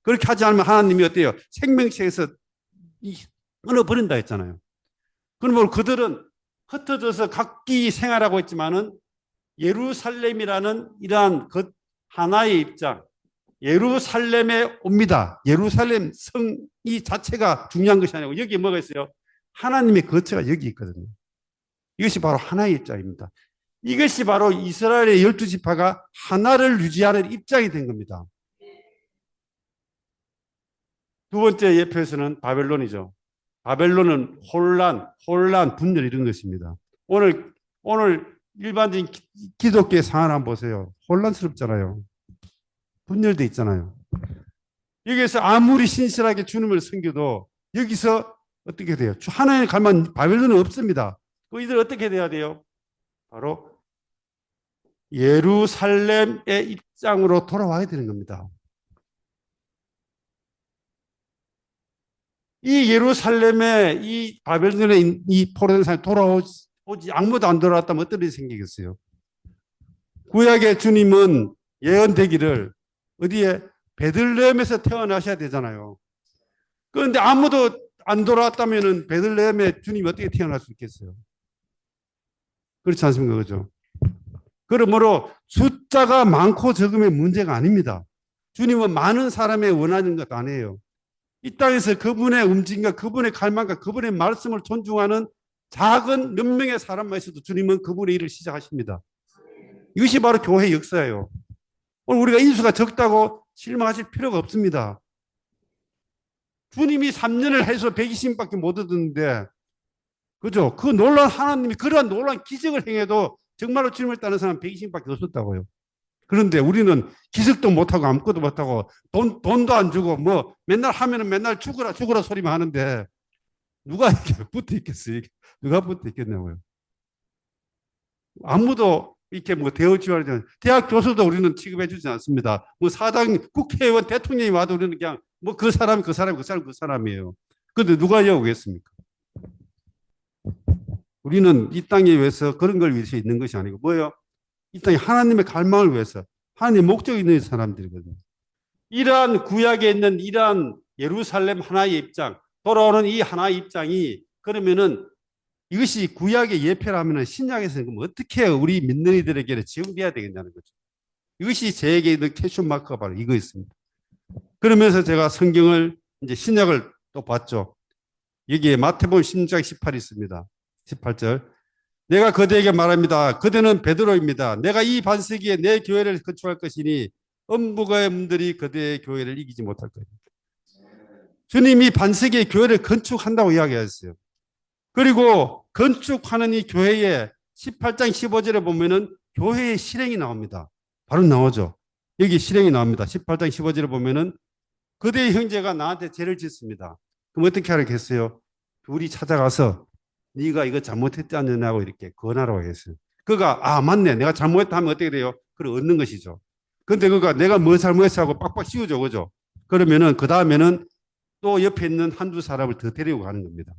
그렇게 하지 않으면 하나님이 어때요? 생명체에서 끊어버린다 했잖아요. 그러면 그들은 흩어져서 각기 생활하고 있지만은 예루살렘이라는 이러한 그 하나의 입장, 예루살렘에 옵니다. 예루살렘 성이 자체가 중요한 것이 아니고 여기에 뭐가 있어요? 하나님의 거처가 여기 있거든요. 이것이 바로 하나의 입장입니다. 이것이 바로 이스라엘의 12지파가 하나를 유지하는 입장이 된 겁니다. 두 번째 예표에서는 바벨론이죠. 바벨론은 혼란, 분열 이런 것입니다. 오늘 일반적인 기독교의 상황을 한번 보세요. 혼란스럽잖아요. 분열돼 있잖아요. 여기서 아무리 신실하게 주님을 섬겨도 여기서 어떻게 돼요? 하나님 갈만 바벨론은 없습니다. 그 이들 어떻게 돼야 돼요? 바로 예루살렘의 입장으로 돌아와야 되는 겁니다. 이 예루살렘에 이 바벨론에 이 포로된 사람이 돌아오지 아무도 안 돌아왔다면 어떤 일이 생기겠어요? 구약의 주님은 예언되기를 어디에 베들레헴에서 태어나셔야 되잖아요. 그런데 아무도 안 돌아왔다면 베들레헴에 주님이 어떻게 태어날 수 있겠어요? 그렇지 않습니까? 그죠? 그러므로 숫자가 많고 적음의 문제가 아닙니다. 주님은 많은 사람의 원하는 것 아니에요. 이 땅에서 그분의 움직임과 그분의 갈망과 그분의 말씀을 존중하는 작은 몇 명의 사람만 있어도 주님은 그분의 일을 시작하십니다. 이것이 바로 교회 역사예요. 오늘 우리가 인수가 적다고 실망하실 필요가 없습니다. 주님이 3년을 해서 120밖에 못 얻었는데, 그죠? 그 놀라운 하나님이 그러한 놀라운 기적을 행해도 정말로 주님을 따르는 사람 120밖에 없었다고요. 그런데 우리는 기적도 못하고 아무것도 못하고 돈도 안 주고 뭐 맨날 하면은 맨날 죽어라 소리만 하는데 누가 이렇게 붙어 있겠어요? 누가 붙어 있겠냐고요. 아무도 이렇게 뭐 대우지원을 대학 교수도 우리는 취급해 주지 않습니다. 뭐 사장, 국회의원, 대통령이 와도 우리는 그냥 뭐 그 사람이에요. 그런데 누가 여오겠습니까? 우리는 이 땅에 위해서 그런 걸 위해서 있는 것이 아니고 뭐예요? 이 땅에 하나님의 갈망을 위해서 하나님의 목적이 있는 사람들이거든요. 이러한 구약에 있는 이러한 예루살렘 하나의 입장, 돌아오는 이 하나의 입장이 그러면은 이것이 구약의 예표라면 신약에서는 그럼 어떻게 우리 믿는 이들에게 적용돼야 되겠냐는 거죠. 이것이 저에게 있는 캐션 마크가 바로 이거였습니다. 그러면서 제가 성경을 이제 신약을 또 봤죠. 여기에 마태복음 16장 18이 있습니다. 18절. 내가 그대에게 말합니다. 그대는 베드로입니다. 내가 이 반세기에 내 교회를 건축할 것이니 음부가의 문들이 그대의 교회를 이기지 못할 것입니다. 주님이 반세기의 교회를 건축한다고 이야기했어요. 그리고 건축하는 이 교회에 18장 15절에 보면은 교회의 실행이 나옵니다. 바로 나오죠. 여기 실행이 나옵니다. 18장 15절에 보면은 그대의 형제가 나한테 죄를 짓습니다. 그럼 어떻게 하겠어요? 둘이 찾아가서 네가 이거 잘못했지 않느냐고 이렇게 권하라고 했어요. 그가 맞네 내가 잘못했다 하면 어떻게 돼요? 그걸 얻는 것이죠. 근데 그가 내가 뭐 잘못했어 하고 빡빡 씌우죠. 그죠? 그러면은 그 다음에는 또 옆에 있는 한두 사람을 더 데리고 가는 겁니다.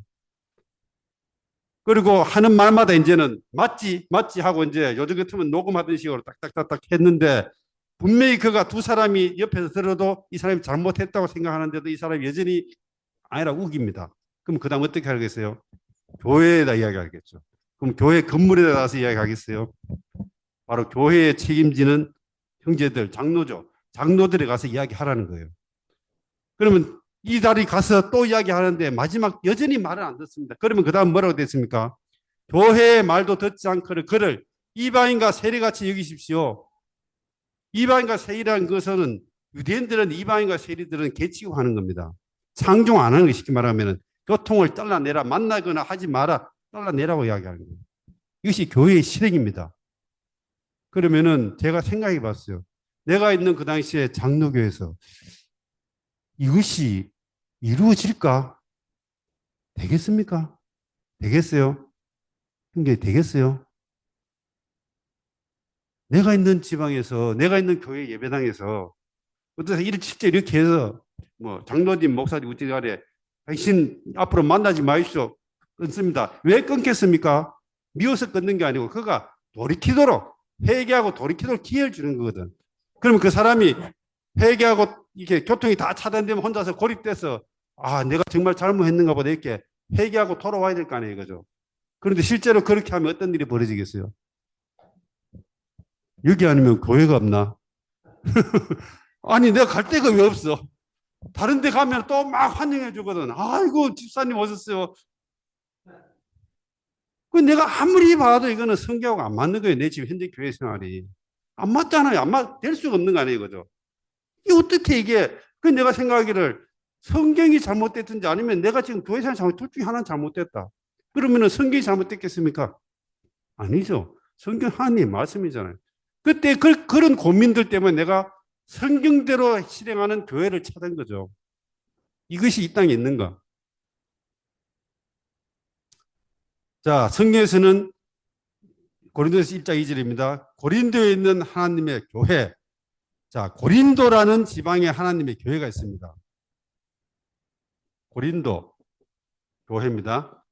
그리고 하는 말마다 이제는 맞지 하고 이제 요즘 같으면 녹음하던 식으로 딱딱딱딱 했는데 분명히 그가 두 사람이 옆에서 들어도 이 사람이 잘못했다고 생각하는데도 이 사람이 여전히 아니라고 우깁니다. 그럼 그 다음 어떻게 하겠어요? 교회에다 이야기하겠죠. 그럼 교회 건물에다 가서 이야기하겠어요? 바로 교회에 책임지는 형제들, 장로죠. 장로들에 가서 이야기하라는 거예요. 그러면 이 달이 가서 또 이야기하는데 마지막 여전히 말을 안 듣습니다. 그러면 그 다음 뭐라고 됐습니까? 교회의 말도 듣지 않고는 그를 이방인과 세리같이 여기십시오. 이방인과 세리라는 것은 유대인들은 이방인과 세리들은 개치고 하는 겁니다. 상종 안 하는 거 쉽게 말하면 교통을 잘라내라 만나거나 하지 마라 잘라내라고 이야기하는 거예요. 이것이 교회의 실행입니다. 그러면은 제가 생각해 봤어요. 내가 있는 그 당시에 장로교에서 이것이 이루어질까? 되겠습니까? 되겠어요? 이게 되겠어요? 내가 있는 지방에서, 내가 있는 교회 예배당에서 어떠세요? 실제 이렇게 해서 뭐 장로님, 목사님 우찌간에 당신 앞으로 만나지 마십시오. 끊습니다. 왜 끊겠습니까? 미워서 끊는 게 아니고 그가 돌이키도록 회개하고 돌이키도록 기회를 주는 거거든. 그러면 그 사람이 회개하고 이렇게 교통이 다 차단되면 혼자서 고립돼서 아, 내가 정말 잘못했는가 보다 이렇게 회개하고 돌아와야 될 거 아니에요. 그죠? 그런데 실제로 그렇게 하면 어떤 일이 벌어지겠어요? 여기 아니면 교회가 없나? 아니, 내가 갈 데가 왜 없어? 다른 데 가면 또 막 환영해 주거든. 아이고, 집사님 오셨어요. 그 내가 아무리 봐도 이거는 성경하고 안 맞는 거예요. 내 지금 현재 교회 생활이. 안 맞잖아요. 될 수가 없는 거 아니에요. 그죠? 이게 어떻게 이게, 그 내가 생각하기를 성경이 잘못됐든지 아니면 내가 지금 교회 생활 둘 중에 하나는 잘못됐다. 그러면은 성경이 잘못됐겠습니까? 아니죠. 성경 하나님 말씀이잖아요. 그때 그런 고민들 때문에 내가 성경대로 실행하는 교회를 찾은 거죠. 이것이 이 땅에 있는가? 자, 성경에서는 고린도서 1장 2절입니다. 고린도에 있는 하나님의 교회. 자, 고린도라는 지방에 하나님의 교회가 있습니다. 고린도 교회입니다.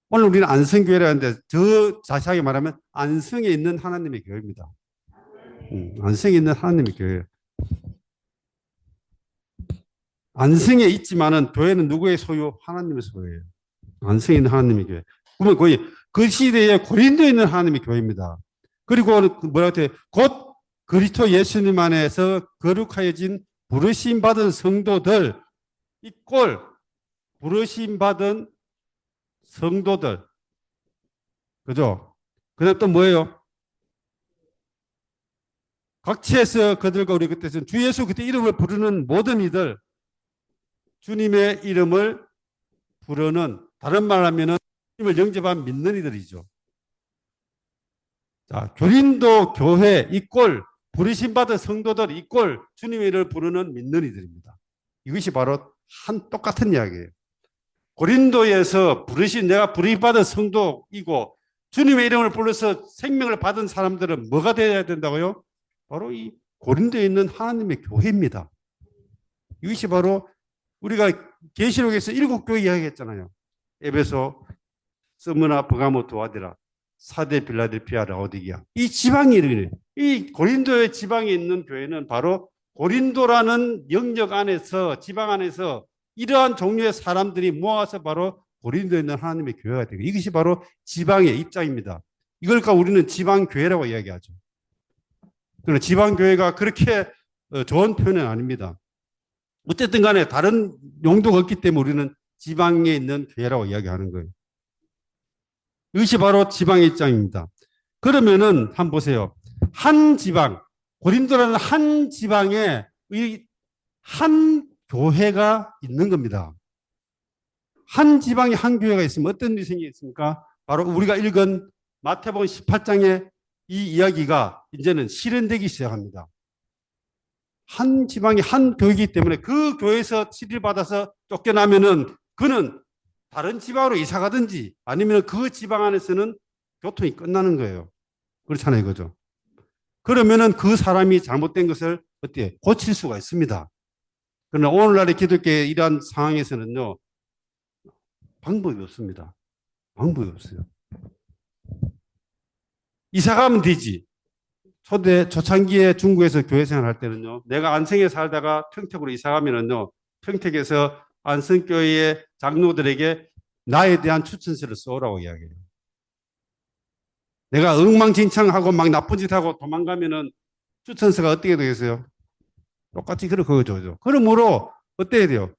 오늘 우리는 안성교회라 하는데 더 자세하게 말하면 안성에 있는 하나님의 교회입니다. 안성에 있는 하나님의 교회. 안성에 있지만은 교회는 누구의 소유? 하나님의 소유예요. 안성에 있는 하나님의 교회. 그러면 거의 그 시대에 고린도에 있는 하나님의 교회입니다. 그리고 뭐라고 해요? 곧 그리스도 예수님 안에서 거룩하여진 부르심 받은 성도들, 이 꼴 부르심 받은 성도들, 그죠? 그다음 또 뭐예요? 각지에서 그들과 우리 그때 주 예수 그때 이름을 부르는 모든 이들, 주님의 이름을 부르는, 다른 말 하면은 주님을 영접한 믿는 이들이죠. 자, 교린도 교회 이꼴 부르심 받은 성도들 이꼴 주님의 이름을 부르는 믿는 이들입니다. 이것이 바로 똑같은 이야기예요. 고린도에서 내가 부르심 받은 성도이고 주님의 이름을 불러서 생명을 받은 사람들은 뭐가 되어야 된다고요? 바로 이 고린도에 있는 하나님의 교회입니다. 이것이 바로 우리가 계시록에서 7교회 이야기했잖아요. 에베소, 스무나, 버가모, 도아디라, 사대, 빌라델피아, 라오디게아. 이 지방이 이르네. 이 고린도의 지방에 있는 교회는 바로 고린도라는 영역 안에서, 지방 안에서 이러한 종류의 사람들이 모아서 바로 고린도에 있는 하나님의 교회가 되고, 이것이 바로 지방의 입장입니다. 이걸 우리는 지방교회라고 이야기하죠. 그러나 지방교회가 그렇게 좋은 표현은 아닙니다. 어쨌든 간에 다른 용도가 없기 때문에 우리는 지방에 있는 교회라고 이야기하는 거예요. 이것이 바로 지방의 입장입니다. 그러면은 한번 보세요. 한 지방, 고린도라는 한 지방에 한 교회가 있는 겁니다. 한 지방에 한 교회가 있으면 어떤 일이 생기겠습니까? 바로 우리가 읽은 마태복음 18장의 이 이야기가 이제는 실현되기 시작합니다. 한 지방이 한 교회이기 때문에 그 교회에서 치료를 받아서 쫓겨나면은 그는 다른 지방으로 이사 가든지 아니면 그 지방 안에서는 교통이 끝나는 거예요. 그렇잖아요. 그죠? 그러면은 그 사람이 잘못된 것을 어떻게 고칠 수가 있습니다. 그러나 오늘날의 기독교의 이러한 상황에서는요, 방법이 없습니다. 방법이 없어요. 이사 가면 되지. 초창기에 중국에서 교회 생활할 때는요, 내가 안성에 살다가 평택으로 이사 가면은요, 평택에서 안성교회의 장로들에게 나에 대한 추천서를 써오라고 이야기해요. 내가 엉망진창하고 막 나쁜 짓 하고 도망가면은 추천서가 어떻게 되겠어요? 똑같이 그거죠. 그러므로 어때야 돼요?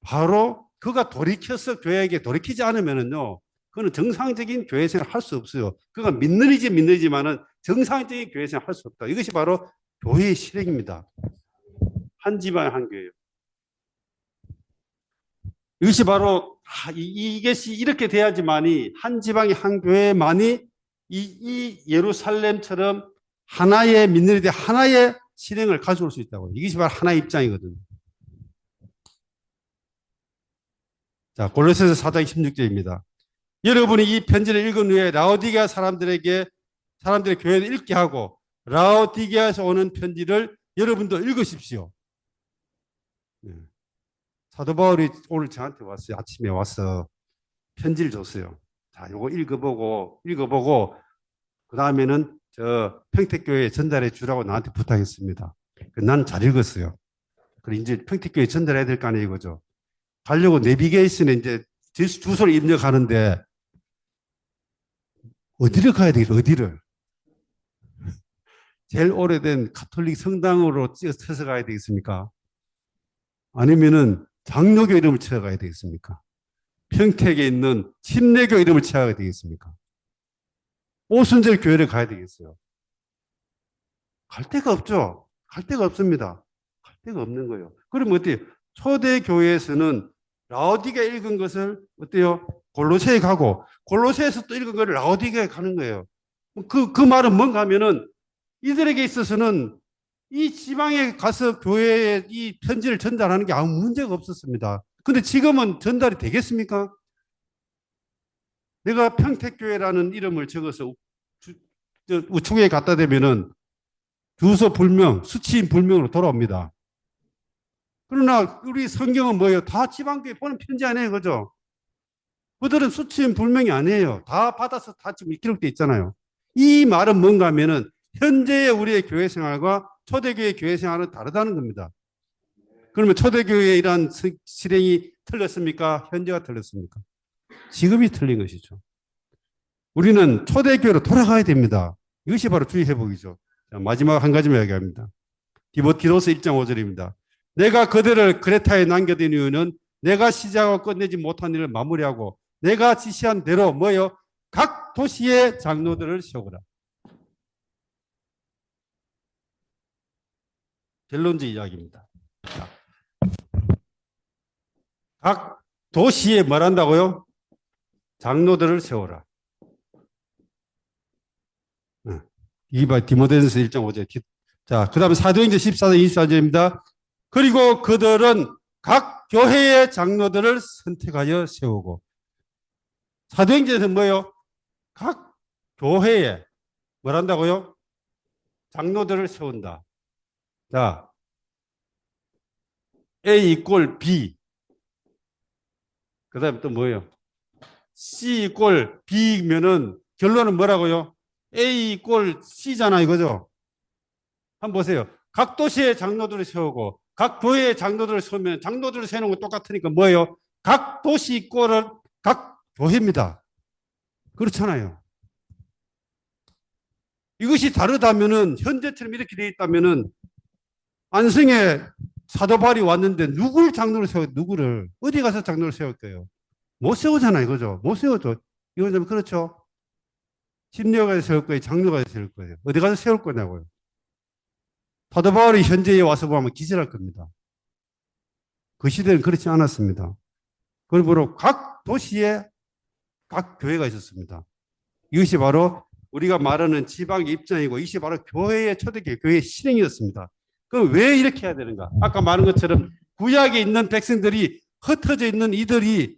바로 그가 돌이켜서 교회에게 돌이키지 않으면은요, 그는 정상적인 교회 생활 할 수 없어요. 그가 믿는이지만은 정상적인 교회 생활 할 수 없다. 이것이 바로 교회의 실행입니다. 한 집안에 한 교회예요. 이것이 바로 이것이 이렇게 돼야지만이 한 지방의 한 교회만이 이 예루살렘처럼 하나의 믿는 이들 하나의 실행을 가져올 수 있다고. 이것이 바로 하나의 입장이거든요. 자, 골로새서 4장 16절입니다. 여러분이 이 편지를 읽은 후에 라오디게아 사람들의 교회를 읽게 하고 라오디게아에서 오는 편지를 여러분도 읽으십시오. 네. 사도 바울이 오늘 저한테 왔어요. 아침에 와서 편지를 줬어요. 자, 요거 읽어보고 그 다음에는 저 평택교회 전달해 주라고 나한테 부탁했습니다. 난 잘 읽었어요. 그리고 이제 평택교회 전달해야 될 거 아니에요, 이거죠. 가려고 내비게이션에 이제 주소를 입력하는데 어디를 가야 되겠어, 어디를? 제일 오래된 가톨릭 성당으로 쳐서 가야 되겠습니까? 아니면은 장로교 이름을 쳐가야 되겠습니까? 평택에 있는 침례교 이름을 쳐가야 되겠습니까? 오순절 교회를 가야 되겠어요. 갈 데가 없죠. 갈 데가 없습니다. 갈 데가 없는 거예요. 그러면 어때요? 초대 교회에서는 라오디게 읽은 것을 어때요? 골로새에 가고 골로새에서 또 읽은 것을 라오디게에 가는 거예요. 그 말은 뭔가 하면은 이들에게 있어서는 이 지방에 가서 교회에 이 편지를 전달하는 게 아무 문제가 없었습니다. 근데 지금은 전달이 되겠습니까? 내가 평택교회라는 이름을 적어서 우측에 갖다 대면은 주소 불명, 수치인 불명으로 돌아옵니다. 그러나 우리 성경은 뭐예요? 다 지방교회 보는 편지 아니에요, 그죠? 그들은 수치인 불명이 아니에요. 다 받아서 다 지금 기록돼 있잖아요. 이 말은 뭔가 하면은 현재의 우리의 교회 생활과 초대교회 교회 생활은 다르다는 겁니다. 그러면 초대교회의 이러한 실행이 틀렸습니까? 현재가 틀렸습니까? 지금이 틀린 것이죠. 우리는 초대교회로 돌아가야 됩니다. 이것이 바로 주의 회복이죠. 자, 마지막 한 가지만 이야기합니다. 디모데후서 1장 5절입니다. 내가 그들을 크레타에 남겨둔 이유는 내가 시작하고 끝내지 못한 일을 마무리하고 내가 지시한 대로 뭐요? 각 도시의 장로들을 세우라. 결론적 이야기입니다. 자, 각 도시에 뭘 한다고요? 장로들을 세워라. 이바 디모데전서 1장 5절. 자, 그 다음에 사도행전 14장 24절입니다. 그리고 그들은 각 교회의 장로들을 선택하여 세우고. 사도행전에서 뭐예요? 각 교회에 뭘 한다고요? 장로들을 세운다. 자, A 이꼴 B. 그 다음에 또 뭐예요? C 이꼴 B면은 결론은 뭐라고요? A 이꼴 C잖아, 이거죠? 한번 보세요. 각 도시의 장로들을 세우고 각 교회의 장로들을 세우면 장로들을 세우는 건 똑같으니까 뭐예요? 각 도시 이꼴은 각 교회입니다. 그렇잖아요. 이것이 다르다면은 현재처럼 이렇게 되어 있다면은 안성에 사도 바울이 왔는데 누굴 장로를 세워? 누구를 어디 가서 장로를 세울 거예요? 못 세우잖아요, 그죠? 못 세우죠. 이건 좀 그렇죠. 심리가 세울 거예요, 장로가 세울 거예요. 어디 가서 세울 거냐고요. 사도 바울이 현재에 와서 보면 기절할 겁니다. 그 시대는 그렇지 않았습니다. 그러므로 각 도시에 각 교회가 있었습니다. 이것이 바로 우리가 말하는 지방의 입장이고 이것이 바로 교회의 초대교회, 교회의 실행이었습니다. 그럼 왜 이렇게 해야 되는가? 아까 말한 것처럼 구약에 있는 백성들이 흩어져 있는 이들이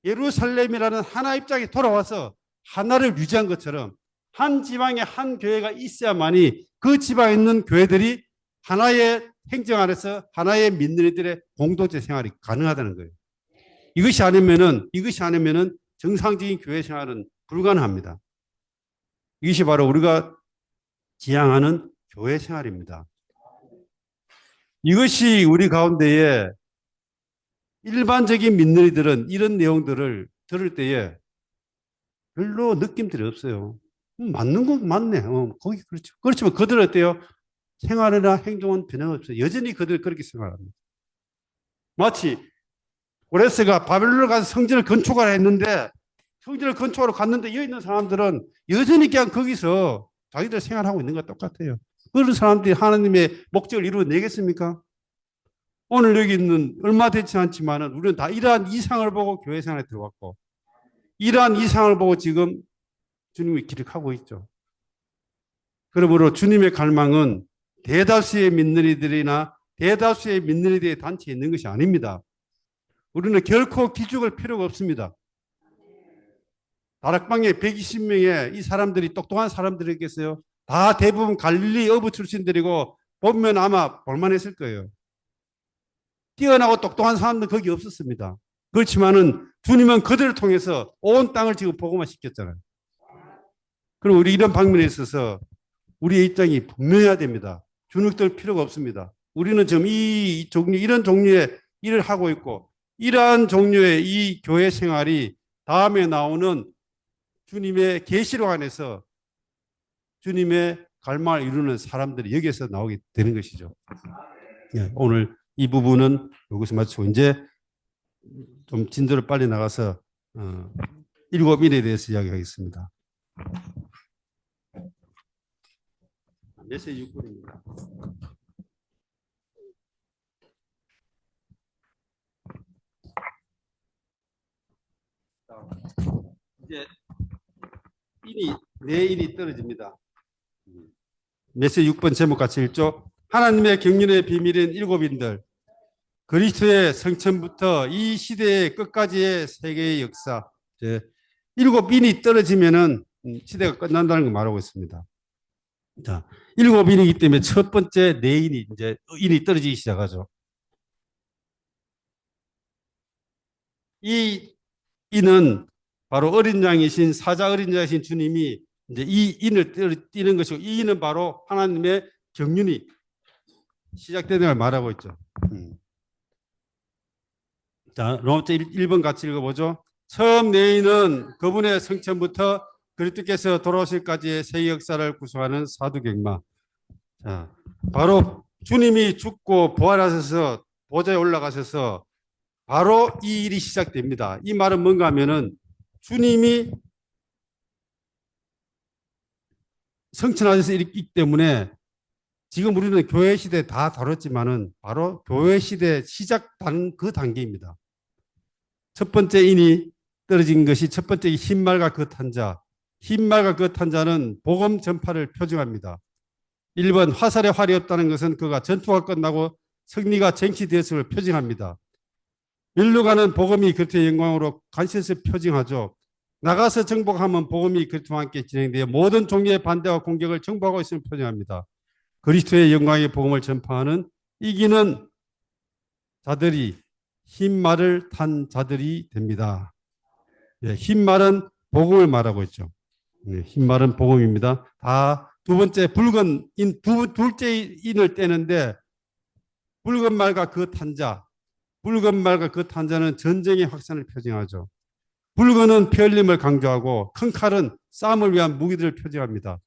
예루살렘이라는 하나 입장에 돌아와서 하나를 유지한 것처럼 한 지방에 한 교회가 있어야만이 그 지방에 있는 교회들이 하나의 행정 안에서 하나의 민들들의 공동체 생활이 가능하다는 거예요. 이것이 아니면은 정상적인 교회 생활은 불가능합니다. 이것이 바로 우리가 지향하는 교회 생활입니다. 이것이 우리 가운데에 일반적인 민들이들은 이런 내용들을 들을 때에 별로 느낌들이 없어요. 맞는 건 맞네. 거기 그렇죠. 그렇지만 그들은 어때요? 생활이나 행동은 변화가 없어요. 여전히 그들 그렇게 생활합니다. 마치 고레스가 바벨론을 가서 성전을 건축하라 했는데 성전을 건축하러 갔는데 여기 있는 사람들은 여전히 그냥 거기서 자기들 생활하고 있는 것 똑같아요. 그런 사람들이 하나님의 목적을 이루어내겠습니까? 오늘 여기 있는 얼마 되지 않지만은 우리는 다 이러한 이상을 보고 교회 생활에 들어왔고 이러한 이상을 보고 지금 주님이 기록하고 있죠. 그러므로 주님의 갈망은 대다수의 민들이들이나 대다수의 민들이들의 단체에 있는 것이 아닙니다. 우리는 결코 기죽을 필요가 없습니다. 다락방에 120명의 이 사람들이 똑똑한 사람들이겠어요? 다 대부분 갈릴리 어부 출신들이고 보면 아마 볼만했을 거예요. 뛰어나고 똑똑한 사람들 거기 없었습니다. 그렇지만은 주님은 그들을 통해서 온 땅을 지금 복음화 시켰잖아요. 그럼 우리 이런 방면에 있어서 우리의 입장이 분명해야 됩니다. 주눅들 필요가 없습니다. 우리는 지금 이 종류, 이런 종류의 일을 하고 있고, 이러한 종류의 이 교회 생활이 다음에 나오는 주님의 계시록 안에서 주님의 갈망을 이루는 사람들이 여기에서 나오게 되는 것이죠. 예, 오늘 이 부분은 여기서 마치고 이제 좀 진도를 빨리 나가서 일곱 일에 대해서 이야기하겠습니다. 메시지 6번입니다. 이제 내 인이 떨어집니다. 메시지 6번 제목 같이 읽죠. 하나님의 경륜의 비밀인 일곱인들, 그리스도의 성천부터 이 시대의 끝까지의 세계의 역사. 일곱 인이 떨어지면은 시대가 끝난다는 걸 말하고 있습니다. 자, 일곱 인이기 때문에 첫 번째 내 인이 이제 인이 떨어지기 시작하죠. 이 인은 바로 어린 양이신 사자 어린 양이신 주님이 이제 이 인을 띄는 것이고, 이 인은 바로 하나님의 경륜이 시작되는 걸 말하고 있죠. 자, 로마서 1번 같이 읽어보죠. 처음 내 인은 그분의 성천부터 그리스도께서 돌아오실까지의 새 역사를 구성하는 사두경마. 자, 바로 주님이 죽고 부활하셔서 보좌에 올라가셔서 바로 이 일이 시작됩니다. 이 말은 뭔가 하면은 주님이 성천하셔서 있기 때문에 지금 우리는 교회 시대 다 다뤘지만은 바로 교회 시대 시작 그 단계입니다. 첫 번째 인이 떨어진 것이 첫 번째 흰말과 겉한 자. 흰말과 겉한 자는 복음 전파를 표징합니다. 1번 화살에 활이 없다는 것은 그가 전투가 끝나고 승리가 쟁취되었음을 표징합니다. 인류가는 복음이 그리스도의 영광으로 간신히 표징하죠. 나가서 정복하면 복음이 그리스도와 함께 진행되어 모든 종류의 반대와 공격을 정복하고 있음을 표징합니다. 그리스도의 영광의 복음을 전파하는 이기는 자들이 흰 말을 탄 자들이 됩니다. 예, 흰 말은 복음을 말하고 있죠. 예, 흰 말은 복음입니다. 두 번째 붉은 인, 둘째 인을 떼는데 붉은 말과 그 탄자, 붉은 말과 그 탄자는 전쟁의 확산을 표징하죠. 붉은은 편림을 강조하고 큰 칼은 싸움을 위한 무기들을 표징합니다.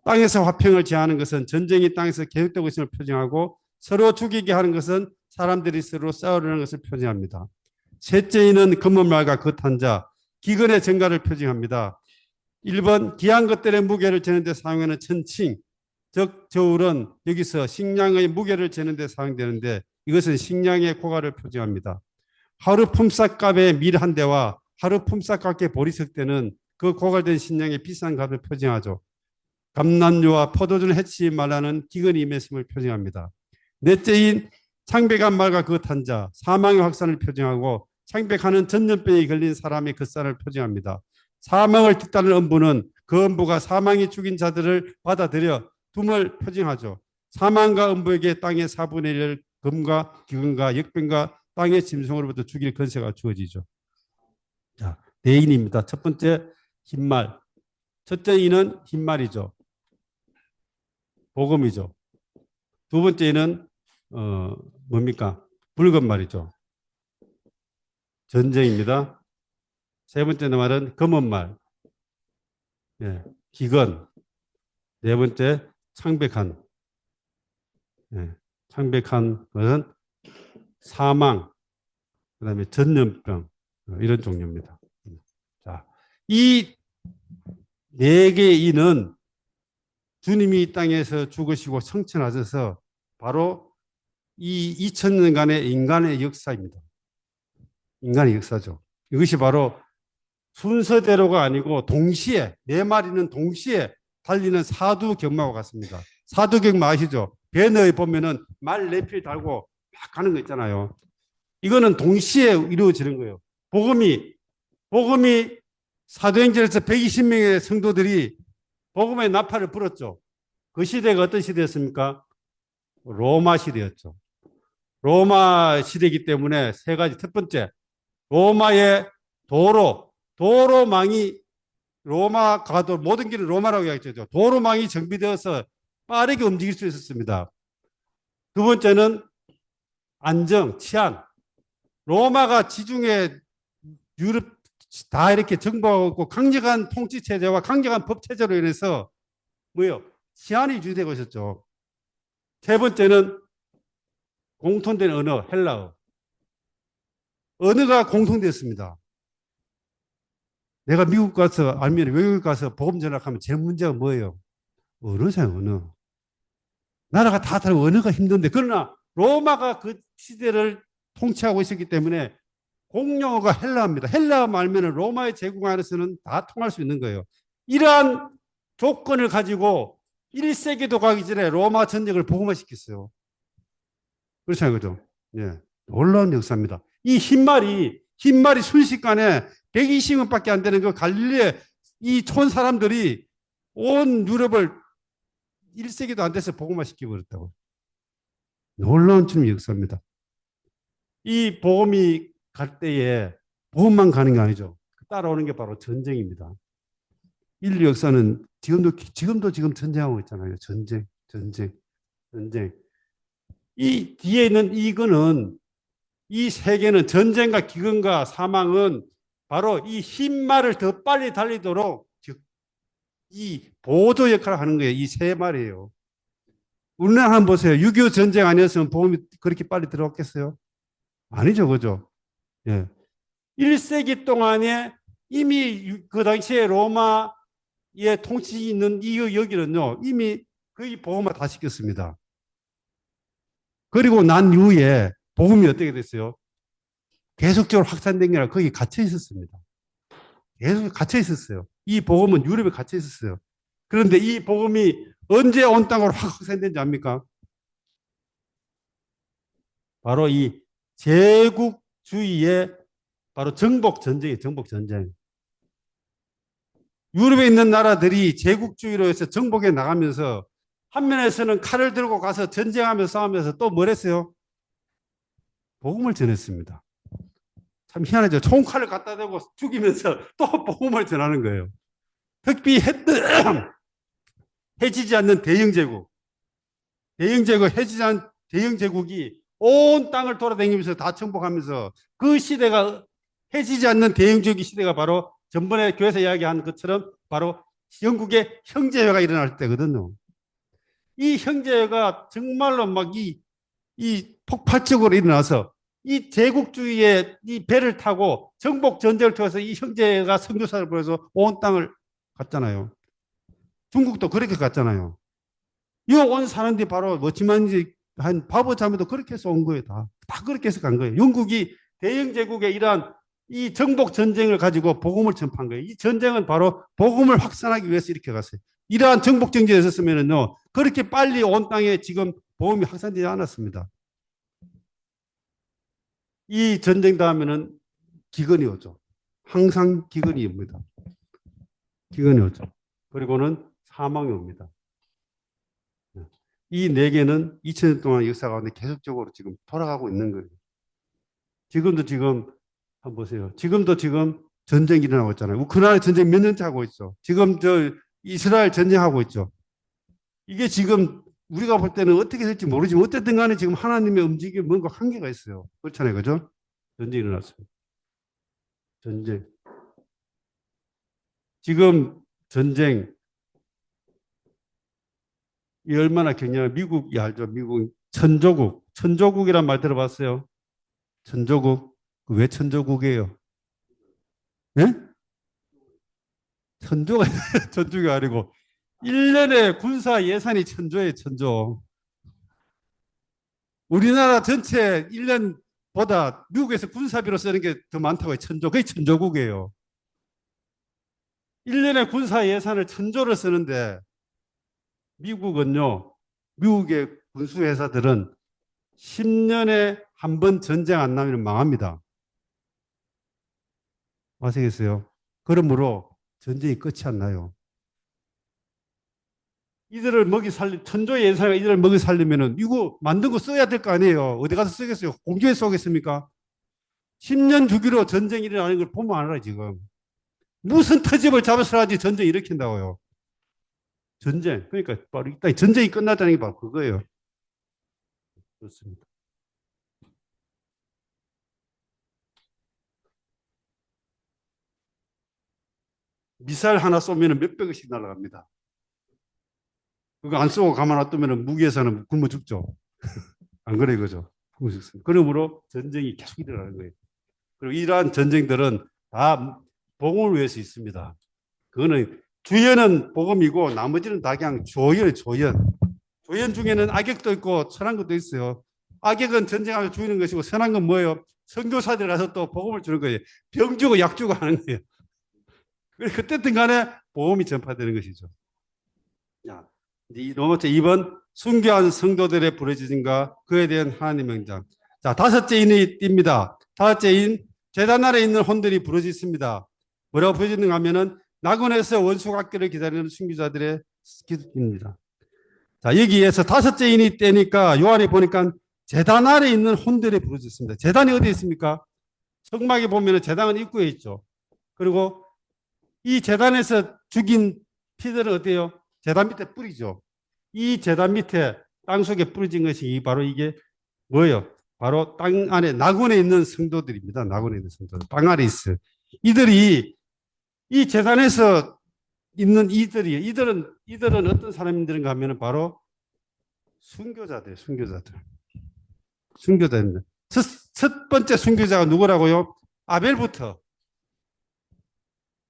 땅에서 화평을 제하는 것은 전쟁이 땅에서 계속되고 있음을 표징하고 서로 죽이게 하는 것은 사람들이 서로 싸우려는 것을 표징합니다. 셋째 인은 검은 말과 겉한 자, 기근의 증가를 표징합니다. 1번 귀한 것들의 무게를 재는데 사용하는 천칭, 즉 저울은 여기서 식량의 무게를 재는 데 사용되는데 이것은 식량의 고가를 표징합니다. 하루 품삯값의 밀 한 대와 하루 품삯값의 보리석 대는 그 고갈된 식량의 비싼 값을 표징하죠. 감난류와 포도주는 해치지 말라는 기근이 임했음을 표징합니다. 넷째인 창백한 말과 그 탄자, 사망의 확산을 표징하고 창백하는 전염병에 걸린 사람의 겉살을 표징합니다. 사망을 뜻하는 음부는 그 음부가 사망이 죽인 자들을 받아들여 둠을 표징하죠. 사망과 음부에게 땅의 4분의 1을 금과 기근과 역병과 땅의 짐승으로부터 죽일 권세가 주어지죠. 자, 대인입니다. 첫 번째 흰말. 첫째 인은 흰말이죠. 복음이죠. 두 번째는 뭡니까? 붉은 말이죠. 전쟁입니다. 세 번째 말은 검은 말. 예, 기근. 네 번째 창백한. 예, 창백한 것은 사망. 그다음에 전염병. 이런 종류입니다. 자, 이 네 개의 인은 주님이 이 땅에서 죽으시고 성천하셔서 바로 이 2000년간의 인간의 역사입니다. 인간의 역사죠. 이것이 바로 순서대로가 아니고 동시에 네 마리는 동시에 달리는 사두경마와 같습니다. 사두경마 아시죠? 배너에 보면은 말 네필 달고 막 가는 거 있잖아요. 이거는 동시에 이루어지는 거예요. 복음이 사도행전에서 120명의 성도들이 복음의 나팔을 불었죠. 그 시대가 어떤 시대였습니까? 로마 시대였죠. 로마 시대이기 때문에 세 가지. 첫 번째, 로마의 도로망이 로마 가도 모든 길은 로마라고 이야기했죠. 도로망이 정비되어서 빠르게 움직일 수 있었습니다. 두 번째는 안정, 치안. 로마가 지중해 유럽 다 이렇게 정복하고 강력한 통치 체제와 강력한 법 체제로 인해서 뭐요? 치안이 유지되고 있었죠. 세 번째는 공통된 언어, 헬라어. 언어가 공통되었습니다. 내가 미국 가서 아니면 외국 가서 복음 전학하면 제일 문제가 뭐예요? 언어잖아요, 언어. 나라가 다 다르고 언어가 힘든데, 그러나 로마가 그 시대를 통치하고 있었기 때문에 공용어가 헬라어입니다. 헬라어 알면 로마의 제국 안에서는 다 통할 수 있는 거예요. 이러한 조건을 가지고 1세기도 가기 전에 로마 전쟁을 복음화시켰어요. 그렇잖아요, 그죠? 예. 놀라운 역사입니다. 이 흰말이 순식간에 120명밖에 안 되는 그 갈릴리의 이 촌 사람들이 온 유럽을 1세기도 안 돼서 복음화시키고 그랬다고. 놀라운 좀 역사입니다. 이 복음이 갈 때에 복음만 가는 게 아니죠. 따라오는 게 바로 전쟁입니다. 인류 역사는 지금도 전쟁하고 있잖아요. 전쟁. 이 뒤에 있는 이거는 이 세계는 전쟁과 기근과 사망은 바로 이 흰 말을 더 빨리 달리도록 즉 이 보조 역할을 하는 거예요. 이 세 말이에요. 우리나라 한번 보세요. 6.25 전쟁 아니었으면 보험이 그렇게 빨리 들어왔겠어요? 아니죠, 그죠? 예. 1세기 동안에 이미 그 당시에 로마의 통치 있는 이 여기는요, 이미 거의 보험화 다 시켰습니다. 그리고 난 이후에 복음이 어떻게 됐어요? 계속적으로 확산된 게 아니라 거기 갇혀 있었습니다. 계속 갇혀 있었어요. 이 복음은 유럽에 갇혀 있었어요. 그런데 이 복음이 언제 온 땅으로 확 확산된지 압니까? 바로 이 제국주의의 바로 정복전쟁이에요. 정복전쟁. 유럽에 있는 나라들이 제국주의로 해서 정복에 나가면서 한면에서는 칼을 들고 가서 전쟁하면서 싸우면서 또 뭘 했어요? 복음을 전했습니다. 참 희한하죠. 총칼을 갖다 대고 죽이면서 또 복음을 전하는 거예요. 특히 해지지 않는 대영제국. 해지지 않는 대영제국이 온 땅을 돌아다니면서 다 정복하면서 그 시대가 해지지 않는 대영제국의 시대가 바로 전번에 교회에서 이야기한 것처럼 바로 영국의 형제회가 일어날 때거든요. 이 형제회가 정말로 막 이 폭발적으로 일어나서 이 제국주의의 이 배를 타고 정복 전쟁을 통해서 이 형제가 선교사를 보내서 온 땅을 갔잖아요. 중국도 그렇게 갔잖아요. 이 온 사람들이 바로 뭐지만지 한 바보 자매도 그렇게 해서 온 거예요. 다 그렇게 해서 간 거예요. 영국이 대영 제국의 이러한 이 정복 전쟁을 가지고 복음을 전파한 거예요. 이 전쟁은 바로 복음을 확산하기 위해서 이렇게 갔어요. 이러한 정복 전쟁이 있었으면요 그렇게 빨리 온 땅에 지금 복음이 확산되지 않았습니다. 이 전쟁 다음에는 기근이 오죠. 항상 기근이 옵니다. 기근이 오죠. 그리고는 사망이 옵니다. 이 네 개는 2000년 동안 역사 가운데 계속적으로 지금 돌아가고 있는 거예요. 지금도 한번 보세요. 지금도 전쟁이 일어나고 있잖아요. 우크라이나 전쟁 몇 년째 하고 있죠. 지금 이스라엘 전쟁하고 있죠. 이게 지금 우리가 볼 때는 어떻게 될지 모르지만 어쨌든 간에 지금 하나님의 움직임이 뭔가 한계가 있어요. 그렇잖아요. 그죠? 전쟁이 일어났어요. 전쟁. 지금 전쟁. 이 얼마나 굉장한 미국이 알죠? 미국 천조국. 천조국이란 말 들어봤어요? 천조국. 왜 천조국이에요? 예? 천조가 천조가 아니고 1년에 군사 예산이 천조예요, 천조. 우리나라 전체 1년보다 미국에서 군사비로 쓰는 게 더 많다고 해요. 천조. 그게 천조국이에요. 1년에 군사 예산을 천조를 쓰는데 미국의 군수회사들은 10년에 한 번 전쟁 안 나면 망합니다. 아시겠어요? 그러므로 전쟁이 끝이 안 나요. 이들을 천조 예산가 이들을 먹이 살리면은 이거 만든 거 써야 될 거 아니에요. 어디 가서 쓰겠어요? 공주에 쏘겠습니까? 10년 주기로 전쟁이 일어나는 걸 보면 알아, 지금. 무슨 터집을 잡아서라지 전쟁 일으킨다고요. 전쟁. 그러니까 바로 이 전쟁이 끝났다는 게 바로 그거예요. 그렇습니다. 미사일 하나 쏘면 몇백억씩 날아갑니다. 그거 안 쏘고 가만 놔두면 무기에서는 굶어 죽죠. 안 그래, 이거죠. 굶어 죽습니다. 그러므로 전쟁이 계속 일어나는 거예요. 그리고 이러한 전쟁들은 다 복음을 위해서 있습니다. 그거는 주연은 복음이고 나머지는 다 그냥 조연, 조연. 조연 중에는 악역도 있고 선한 것도 있어요. 악역은 전쟁하면서 죽이는 것이고 선한 건 뭐예요? 선교사들 가서 또 복음을 주는 거예요. 병 주고 약 주고 하는 거예요. 그때든 간에 복음이 전파되는 것이죠. 자, 로마서 2번 순교한 성도들의 부르짖음과 그에 대한 하나님의 명장. 자, 다섯째 인이 띕니다. 다섯째 인, 제단 아래 있는 혼들이 부르짖습니다. 뭐라고 부르짖는가 하면은 낙원에서 원수각기를 기다리는 순교자들의 기도입니다. 자, 여기에서 다섯째 인이 떼니까 요한이 보니까 제단 아래 있는 혼들이 부르짖습니다. 제단이 어디 있습니까? 성막에 보면은 제단은 입구에 있죠. 그리고 이 제단에서 죽인 피들은 어때요? 제단 밑에 뿌리죠. 이 제단 밑에 땅 속에 뿌려진 것이 바로 이게 뭐예요? 바로 땅 안에 낙원에 있는 성도들입니다. 낙원에 있는 성도들. 땅 아래 있어요. 이들이 이 제단에서 있는 이들은 어떤 사람들인가 하면 바로 순교자들. 순교자입니다. 첫 번째 순교자가 누구라고요? 아벨부터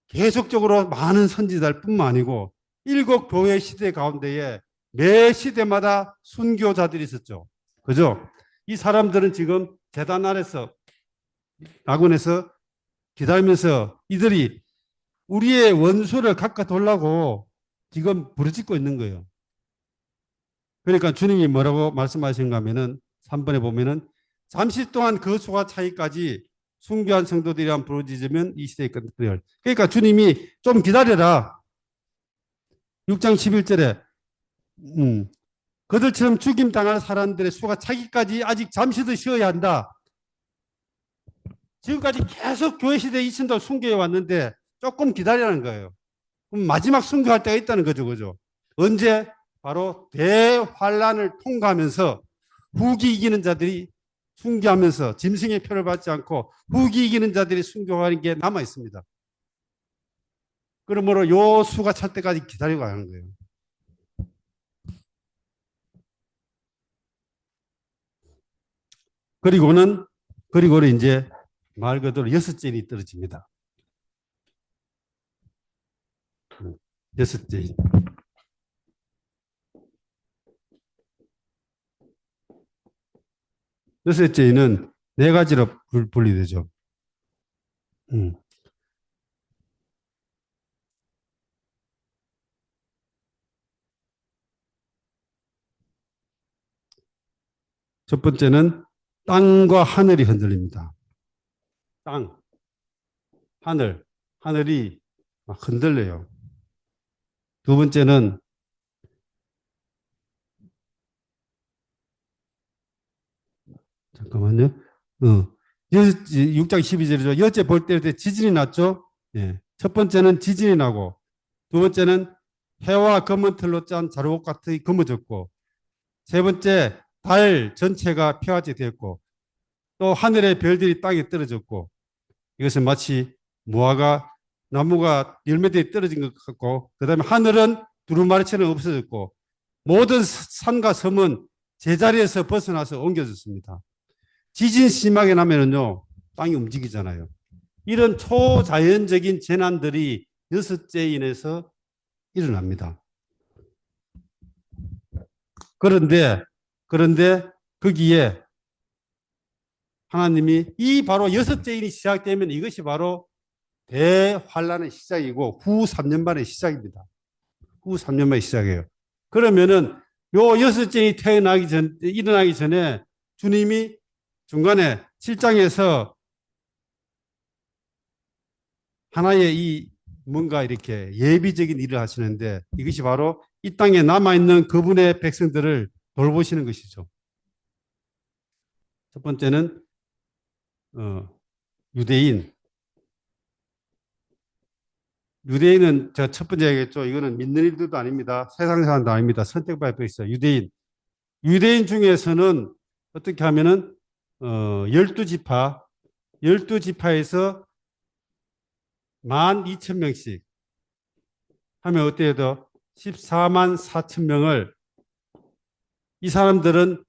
계속적으로 많은 선지자들 뿐만 아니고 7교회 시대 가운데에 매 시대마다 순교자들이 있었죠. 그죠? 이 사람들은 지금 제단 아래서 낙원에서 기다리면서 이들이 우리의 원수를 깎아 돌라고 지금 부르짖고 있는 거예요. 그러니까 주님이 뭐라고 말씀하신가 하면은 3번에 보면은 잠시 동안 그 수가 차이까지 순교한 성도들이란 부르짖으면 이 시대에 끝날. 그러니까 주님이 좀 기다려라. 6장 11절에 그들처럼 죽임 당할 사람들의 수가 차기까지 아직 잠시 더 쉬어야 한다. 지금까지 계속 교회 시대에 이천도 순교해 왔는데 조금 기다리라는 거예요. 그럼 마지막 순교할 때가 있다는 거죠, 그죠? 언제? 바로 대환란을 통과하면서 후기 이기는 자들이 순교하면서 짐승의 표를 받지 않고 후기 이기는 자들이 순교하는 게 남아 있습니다. 그러므로 요 수가 찰 때까지 기다리고 하는 거예요. 그리고는 이제 말 그대로 여섯째 인이 떨어집니다. 여섯째 인. 여섯째 인은 네 가지로 분리되죠. 첫 번째는 땅과 하늘이 흔들립니다. 땅, 하늘이 막 흔들려요. 두 번째는 잠깐만요. 6장 12절이죠. 여째 볼 때 지진이 났죠. 예. 첫 번째는 지진이 나고 두 번째는 해와 검은 틀로 짠 자루옷 같이 검어졌고 세 번째 달 전체가 폐화지 되었고 또 하늘의 별들이 땅에 떨어졌고 이것은 마치 무화과 나무가 열매들이 떨어진 것 같고 그 다음에 하늘은 두루마리처럼 없어졌고 모든 산과 섬은 제자리에서 벗어나서 옮겨졌습니다. 지진 심하게 나면은요 땅이 움직이잖아요. 이런 초자연적인 재난들이 여섯째 인에서 일어납니다. 그런데 거기에 하나님이 이 바로 여섯째 인이 시작되면 이것이 바로 대환란의 시작이고 후 3년 만의 시작입니다. 후 3년 만의 시작이에요. 그러면은 요 여섯째 인이 일어나기 전에 주님이 중간에 7장에서 하나의 이 뭔가 이렇게 예비적인 일을 하시는데 이것이 바로 이 땅에 남아있는 그분의 백성들을 돌보시는 것이죠. 첫 번째는 유대인. 유대인은 제가 첫 번째 얘기했죠. 이거는 믿는 이들도 아닙니다. 세상 사람도 아닙니다. 선택받을 있어요. 유대인. 유대인 중에서는 어떻게 하면은 12지파, 12지파에서 12,000명씩 하면 어때요? 더 14만 4천 명을 이 사람들은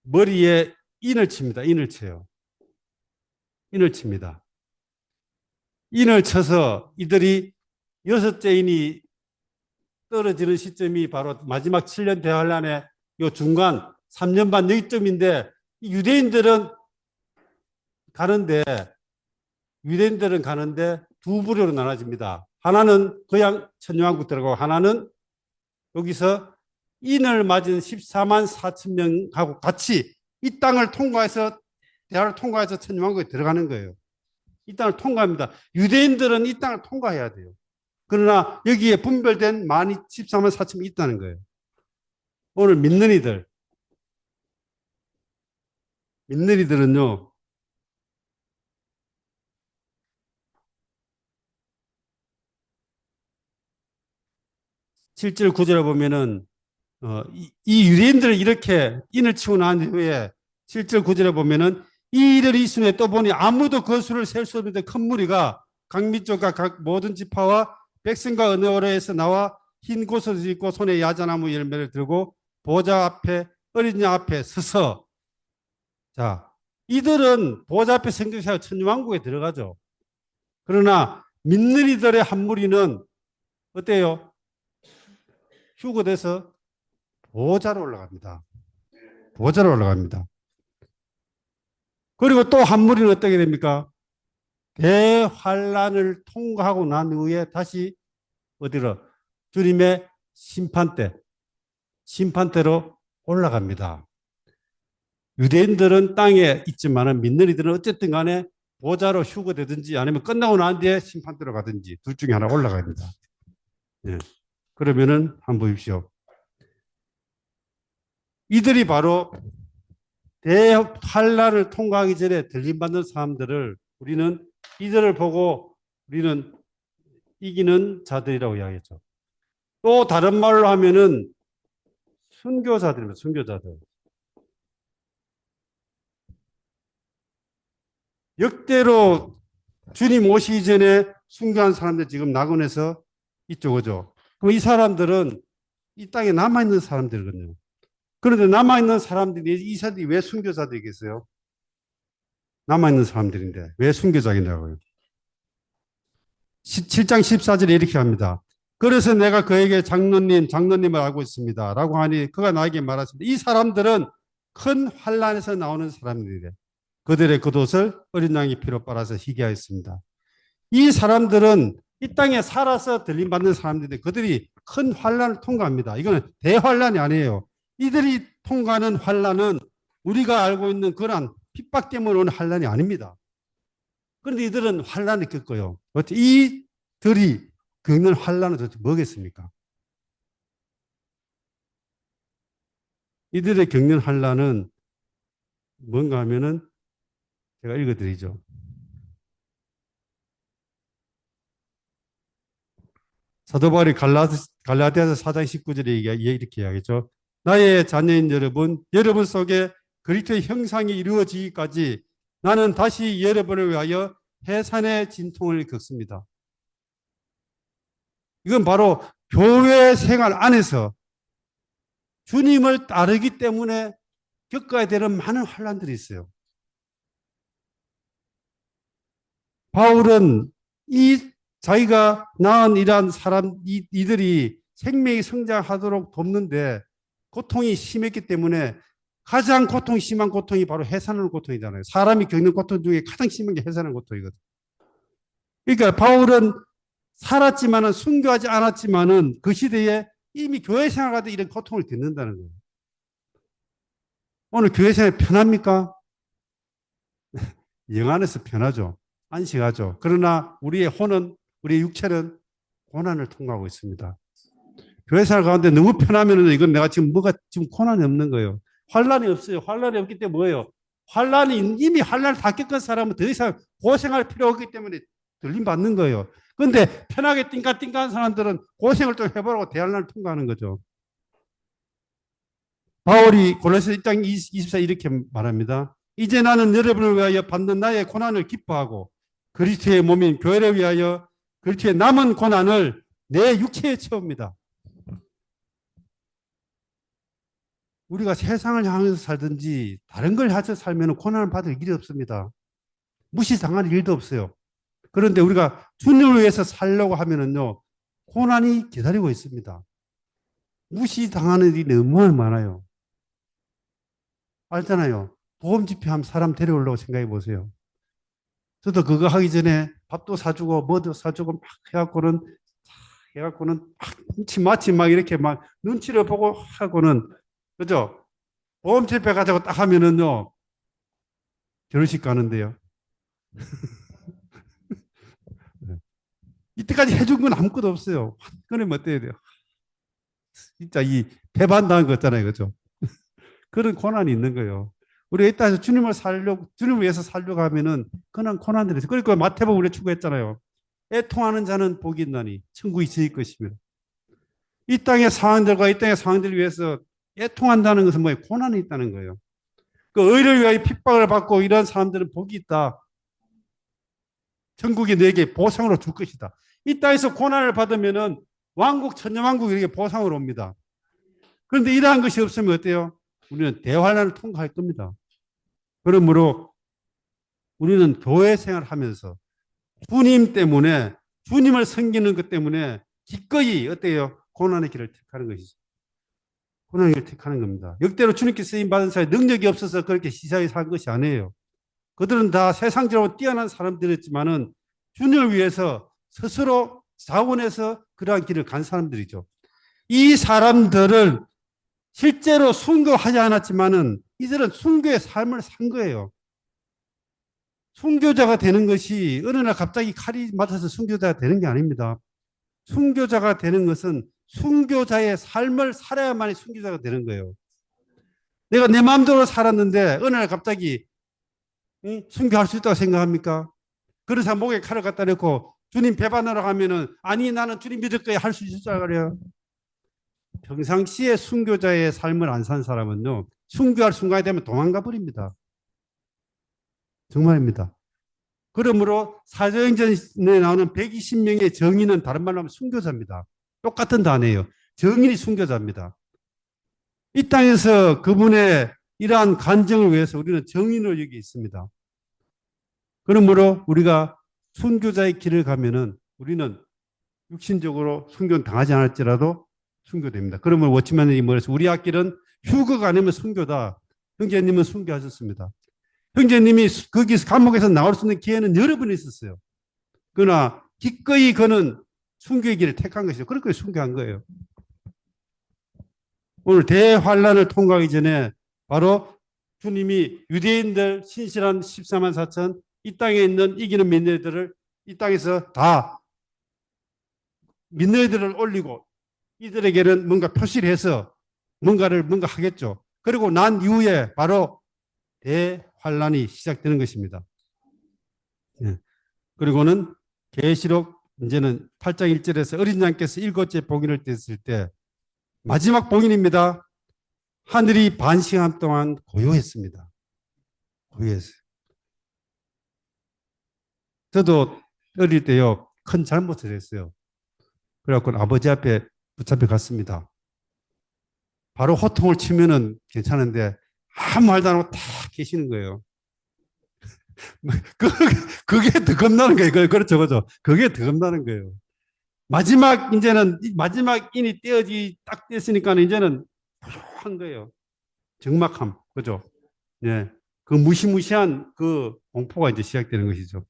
머리에 인을 칩니다. 인을 쳐요. 인을 칩니다. 인을 쳐서 이들이 여섯째 인이 떨어지는 시점이 바로 마지막 7년 대환란의 요 중간 3년 반 여기점인데 가는데 유대인들은 가는데 두 부류로 나눠집니다. 하나는 그냥 천년왕국 들어가고 하나는 여기서 인을 맞은 14만 4천 명하고 같이 이 땅을 통과해서 대화를 통과해서 천년왕국에 들어가는 거예요. 이 땅을 통과합니다. 유대인들은 이 땅을 통과해야 돼요. 그러나 여기에 분별된 14만 4천 명이 있다는 거예요. 오늘 믿는 이들은요, 7절 9절에 보면은 이 유대인들을 이렇게 인을 치고 난 후에 7절 9절에 보면은 이 일을 이순에 또 보니 아무도 그 수를 셀 수 없는데 큰 무리가 각 민족과 각 모든 지파와 백성과 어느 어뢰에서 나와 흰 곳을 입고 손에 야자나무 열매를 들고 보좌 앞에 어린 양 앞에 서서 자 이들은 보좌 앞에 성교사가 천주왕국에 들어가죠. 그러나 믿는 이들의 한 무리는 어때요? 휴거돼서 보좌로 올라갑니다. 보좌로 올라갑니다. 그리고 또 한 무리는 어떻게 됩니까? 대환란을 통과하고 난 후에 다시 어디로? 주님의 심판대로 올라갑니다. 유대인들은 땅에 있지만 믿는 이들은 어쨌든 간에 보좌로 휴거되든지 아니면 끝나고 난 뒤에 심판대로 가든지 둘 중에 하나 올라가야 됩니다. 예. 그러면은 한번 보십시오. 이들이 바로 대환란을 통과하기 전에 들림받는 사람들을 우리는 이들을 보고 우리는 이기는 자들이라고 이야기했죠. 또 다른 말로 하면은 순교자들입니다. 순교자들. 역대로 주님 오시기 전에 순교한 사람들 지금 낙원에서 이쪽 오죠. 그럼 이 사람들은 이 땅에 남아있는 사람들이거든요. 그런데 남아있는 사람들이 이 사람들이 왜 순교자들이겠어요? 남아있는 사람들인데 왜 순교자이냐고요. 7장 14절에 이렇게 합니다. 그래서 내가 그에게 장로님을 알고 있습니다. 라고 하니 그가 나에게 말했습니다. 이 사람들은 큰 환란에서 나오는 사람들이래. 그들의 겉옷을 어린 양의 피로 빨아서 희게 하였습니다. 이 사람들은 이 땅에 살아서 들림받는 사람들인데 그들이 큰 환란을 통과합니다. 이거는 대환란이 아니에요. 이들이 통과하는 환란은 우리가 알고 있는 그런 핍박 때문에 오는 환란이 아닙니다. 그런데 이들은 환란을 겪어요. 어떻게 이들이 겪는 환란은 도대체 뭐겠습니까? 이들의 겪는 환란은 뭔가 하면은 제가 읽어드리죠. 사도 바울이 갈라디아서 4장 19절에 이렇게 이야기했죠. 나의 자녀인 여러분 속에 그리스도의 형상이 이루어지기까지 나는 다시 여러분을 위하여 해산의 진통을 겪습니다. 이건 바로 교회 생활 안에서 주님을 따르기 때문에 겪어야 되는 많은 환란들이 있어요. 바울은 자기가 낳은 이러한 이들이 생명이 성장하도록 돕는데 고통이 심했기 때문에 가장 고통이 심한 고통이 바로 해산하는 고통이잖아요. 사람이 겪는 고통 중에 가장 심한 게 해산하는 고통이거든요. 그러니까 바울은 살았지만은 순교하지 않았지만은 그 시대에 이미 교회 생활하다 이런 고통을 겪는다는 거예요. 오늘 교회 생활 편합니까? 영 안에서 편하죠. 안식하죠. 그러나 우리의 육체는 고난을 통과하고 있습니다. 교회 생활 가운데 너무 편하면 이건 내가 지금 뭐가 지금 고난이 없는 거예요. 환란이 없어요. 환란이 없기 때문에 뭐예요? 이미 환란을 다 겪은 사람은 더 이상 고생할 필요 없기 때문에 들림 받는 거예요. 그런데 편하게 띵까띵까한 사람들은 고생을 좀 해보라고 대환란을 통과하는 거죠. 바울이 골로새 1장 24 이렇게 말합니다. 이제 나는 여러분을 위하여 받는 나의 고난을 기뻐하고 그리스도의 몸인 교회를 위하여 그리스도의 남은 고난을 내 육체에 채웁니다. 우리가 세상을 향해서 살든지 다른 걸 향해서 살면 고난을 받을 일이 없습니다. 무시당할 일도 없어요. 그런데 우리가 주님을 위해서 살려고 하면은요, 고난이 기다리고 있습니다. 무시당하는 일이 너무 많아요. 알잖아요. 보험 집회하면 사람 데려오려고 생각해 보세요. 저도 그거 하기 전에 밥도 사주고 뭐도 사주고 막 해갖고는 막 마치 막 이렇게 막 눈치를 보고 하고는, 그죠? 보험 집회 가자고 딱 하면은요, 결혼식 가는데요. 이때까지 해준 건 아무것도 없어요. 그러면 어때야 돼요? 진짜 이 배반당한 거 있잖아요. 그죠? 그런 고난이 있는 거예요. 우리가 이 땅에서 주님을 위해서 살려고 하면은 그런 고난들이 있어요. 그러니까 마태복음 우리가 추구했잖아요. 애통하는 자는 복이 있나니 천국이 저희 것이며. 이 땅의 상황들과 이 땅의 상황들을 위해서 애통한다는 것은 뭐예요? 고난이 있다는 거예요. 그 의를 위하여 핍박을 받고 이런 사람들은 복이 있다. 천국이 내게 보상으로 줄 것이다. 이 땅에서 고난을 받으면은 왕국, 천년왕국이 이렇게 보상으로 옵니다. 그런데 이러한 것이 없으면 어때요? 우리는 대환란을 통과할 겁니다. 그러므로 우리는 교회 생활을 하면서 주님 때문에, 주님을 섬기는 것 때문에 기꺼이 어때요? 고난의 길을 택하는 것이죠. 고난의 길을 택하는 겁니다. 역대로 주님께 쓰임 받은 사람이 능력이 없어서 그렇게 시사에 산 것이 아니에요. 그들은 다 세상적으로 뛰어난 사람들이었지만은 주님을 위해서 스스로 자원해서 그러한 길을 간 사람들이죠. 이 사람들을 실제로 순교하지 않았지만은 이들은 순교의 삶을 산 거예요. 순교자가 되는 것이 어느 날 갑자기 칼이 맞아서 순교자가 되는 게 아닙니다. 순교자가 되는 것은 순교자의 삶을 살아야만이 순교자가 되는 거예요. 내가 내 마음대로 살았는데 어느 날 갑자기 순교할 수 있다고 생각합니까? 그런 사람 목에 칼을 갖다 놓고 주님 배반하러 가면은 아니 나는 주님 믿을 거야 할 수 있을 줄 알아요. 평상시에 순교자의 삶을 안 산 사람은요, 순교할 순간이 되면 도망가 버립니다. 정말입니다. 그러므로 사도행전에 나오는 120명의 정인은 다른 말로 하면 순교자입니다. 똑같은 단어예요. 정인이 순교자입니다. 이 땅에서 그분의 이러한 간증을 위해서 우리는 정인을 여기 있습니다. 그러므로 우리가 순교자의 길을 가면은 우리는 육신적으로 순교는 당하지 않을지라도 순교됩니다. 그러면 워치맨이 뭐래서 우리 앞길은 휴거가 아니면 순교다. 형제님은 순교하셨습니다. 형제님이 거기서 감옥에서 나올 수 있는 기회는 여러 번 있었어요. 그러나 기꺼이 그는 순교의 길을 택한 것이죠. 그렇게 순교한 거예요. 오늘 대환란을 통과하기 전에 바로 주님이 유대인들 신실한 14만 4천 이 땅에 있는 이기는 민너들을 이 땅에서 다 민너들을 올리고 이들에게는 뭔가 표시를 해서 뭔가 하겠죠. 그리고 난 이후에 바로 대환란이 시작되는 것입니다. 예. 그리고는 계시록 이제는 8장 1절에서 어린 양께서 7째 봉인을 뗐을 때 마지막 봉인입니다. 하늘이 반 시간 동안 고요했습니다. 고요했어요. 저도 어릴 때요, 큰 잘못을 했어요. 그래갖고 아버지 앞에 붙잡혀 갔습니다. 바로 호통을 치면은 괜찮은데 아무 말도 안 하고 딱 계시는 거예요. 그게 더 겁나는 거예요. 그렇죠, 그렇죠. 그게 더 겁나는 거예요. 이제는 마지막 인이 딱 떼었으니까 이제는 한 거예요. 적막함, 그죠? 예. 그 무시무시한 그 공포가 이제 시작되는 것이죠.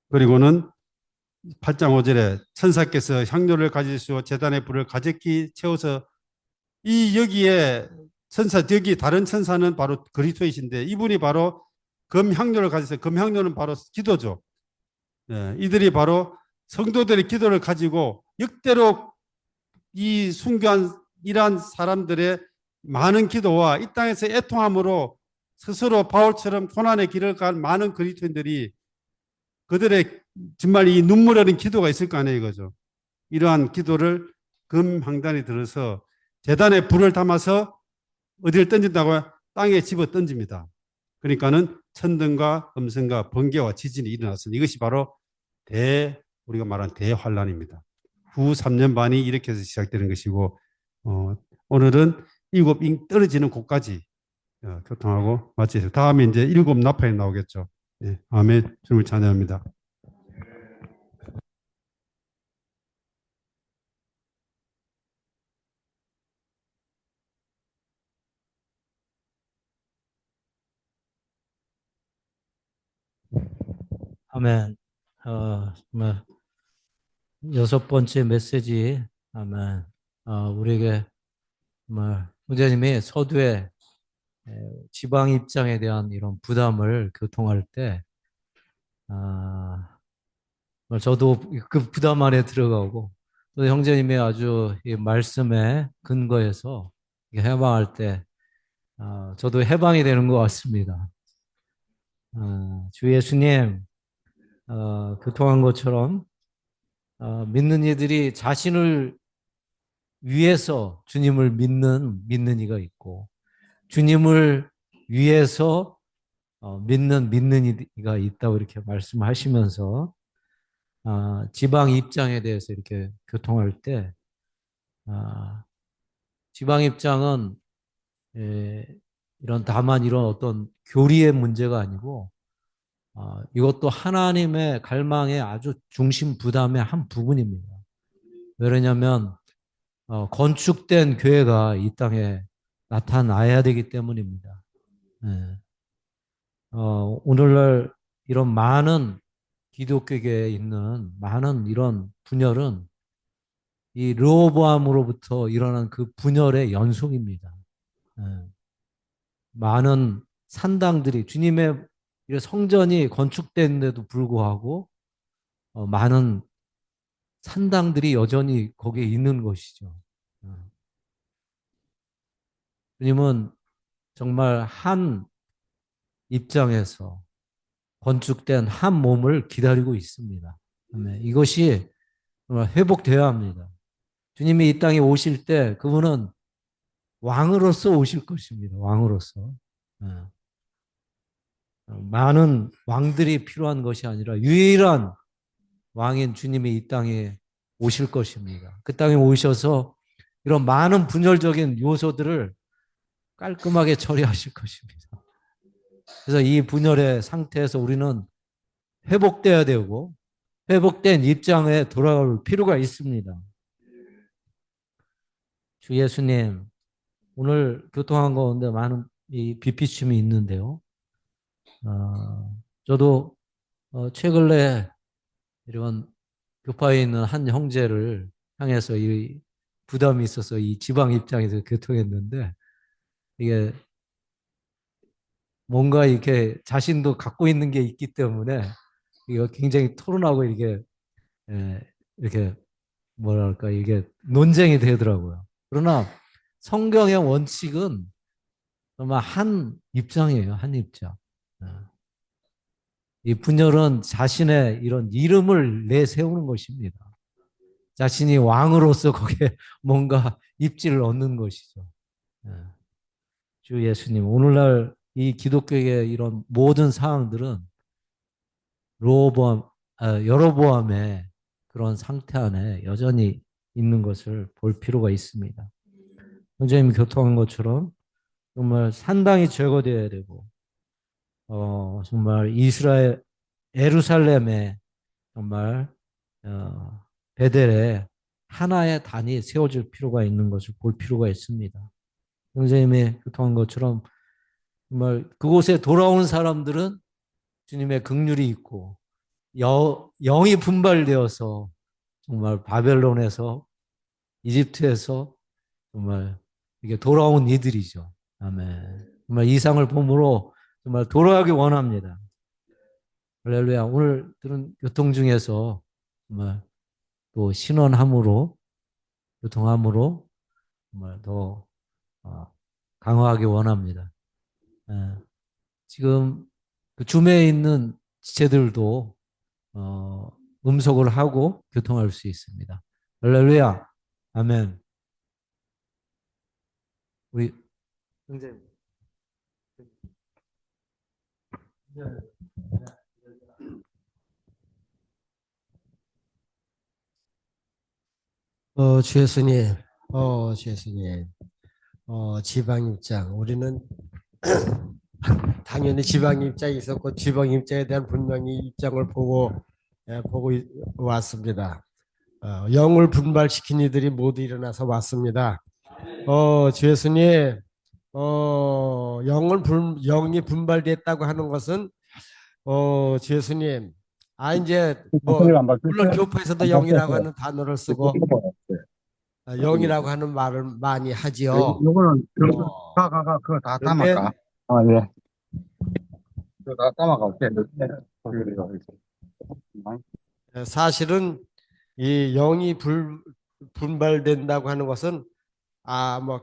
그리고는 8장 5절에 천사께서 향료를 가지시고 제단의 불을 가득히 채워서 여기에 여기 다른 천사는 바로 그리스도이신데 이분이 바로 금향료를 가지세요. 금향료는 바로 기도죠. 예, 이들이 바로 성도들의 기도를 가지고 역대로 이 순교한 이러한 사람들의 많은 기도와 이 땅에서 애통함으로 스스로 바울처럼 고난의 길을 간 많은 그리스도인들이 그들의 정말 이 눈물 어린 기도가 있을 거 아니에요, 이거죠. 이러한 기도를 금황단에 들어서 제단에 불을 담아서 어디를 던진다고 땅에 집어 던집니다. 그러니까는 천둥과 음성과 번개와 지진이 일어났습니다. 이것이 바로 우리가 말한 대환란입니다. 후 3년 반이 이렇게 해서 시작되는 것이고 오늘은 일곱 잉 떨어지는 곳까지 교통하고 마치겠습니다. 다음에 이제 일곱 나팔이 나오겠죠. 네, 아멘. 주님을 찬양합니다. 아멘. 정말 여섯 번째 메시지. 아멘. 우리에게 정말 형제님이 서두에 지방 입장에 대한 이런 부담을 교통할 때, 정말 저도 그 부담 안에 들어가고, 또 형제님이 아주 이 말씀에 근거해서 해방할 때, 저도 해방이 되는 것 같습니다. 주 예수님, 교통한 것처럼, 믿는 이들이 자신을 위해서 주님을 믿는 이가 있고, 주님을 위해서 믿는 이가 있다고 이렇게 말씀하시면서 지방 입장에 대해서 이렇게 교통할 때 지방 입장은 다만 이런 어떤 교리의 문제가 아니고 이것도 하나님의 갈망의 아주 중심 부담의 한 부분입니다. 왜냐하면 건축된 교회가 이 땅에 나타나야 되기 때문입니다. 네. 오늘날 이런 많은 기독교계에 있는 많은 이런 분열은 이 르호보암으로부터 일어난 그 분열의 연속입니다. 예. 많은 산당들이 주님의 성전이 건축됐는데도 불구하고 많은 산당들이 여전히 거기에 있는 것이죠. 예. 주님은 정말 한 입장에서 건축된 한 몸을 기다리고 있습니다. 이것이 정말 회복되어야 합니다. 주님이 이 땅에 오실 때 그분은 왕으로서 오실 것입니다. 왕으로서. 많은 왕들이 필요한 것이 아니라 유일한 왕인 주님이 이 땅에 오실 것입니다. 그 땅에 오셔서 이런 많은 분열적인 요소들을 깔끔하게 처리하실 것입니다. 그래서 이 분열의 상태에서 우리는 회복돼야 되고 회복된 입장에 돌아올 필요가 있습니다. 주 예수님, 오늘 교통한 가운데 많은 이 비피춤이 있는데요. 저도 최근에 이런 교파에 있는 한 형제를 향해서 이 부담이 있어서 이 지방 입장에서 교통했는데 이게 뭔가 이렇게 자신도 갖고 있는 게 있기 때문에 이거 굉장히 토론하고 이렇게 뭐랄까 이게 논쟁이 되더라고요. 그러나 성경의 원칙은 정말 한 입장이에요. 한 입장. 이 분열은 자신의 이런 이름을 내세우는 것입니다. 자신이 왕으로서 거기에 뭔가 입지를 얻는 것이죠. 주 예수님, 오늘날 이 기독교의 이런 모든 사항들은 여로보암의 그런 상태 안에 여전히 있는 것을 볼 필요가 있습니다. 선생님이 교통한 것처럼 정말 산당이 제거되어야 되고, 정말 예루살렘에 정말 베델에 하나의 단이 세워질 필요가 있는 것을 볼 필요가 있습니다. 선생님이 교통한 것처럼 정말 그곳에 돌아온 사람들은 주님의 긍휼이 있고 영이 분발되어서 정말 바벨론에서 이집트에서 정말 이게 돌아온 이들이죠. 아멘. 정말 이상을 봄으로 정말 돌아가기 원합니다. 할렐루야. 오늘 들은 교통 중에서 정말 또 신원함으로 교통함으로 정말 더 강화하기 원합니다. 예. 지금 그 주매에 있는 지체들도 음속을 하고 교통할 수 있습니다. 할렐루야. 아멘. 우리 형제님. 주 예수님, 주 예수님, 지방 입장. 우리는 당연히 지방 입장이 있었고, 지방 입장에 대한 분명히 입장을 보고 왔습니다. 영을 분발시킨 이들이 모두 일어나서 왔습니다. 주 예수님, 영이 분발됐다고 하는 것은, 주 예수님, 이제 뭐, 물론 교포에서도 영이라고 하는 단어를 쓰고, 영이라고 하는 말을 많이 하지요. 요거는 어, 그거 다 그런데 담아가. 예. 그거 다 담아가. 오케이. 사실은 이 영이 분발된다고 하는 것은 뭐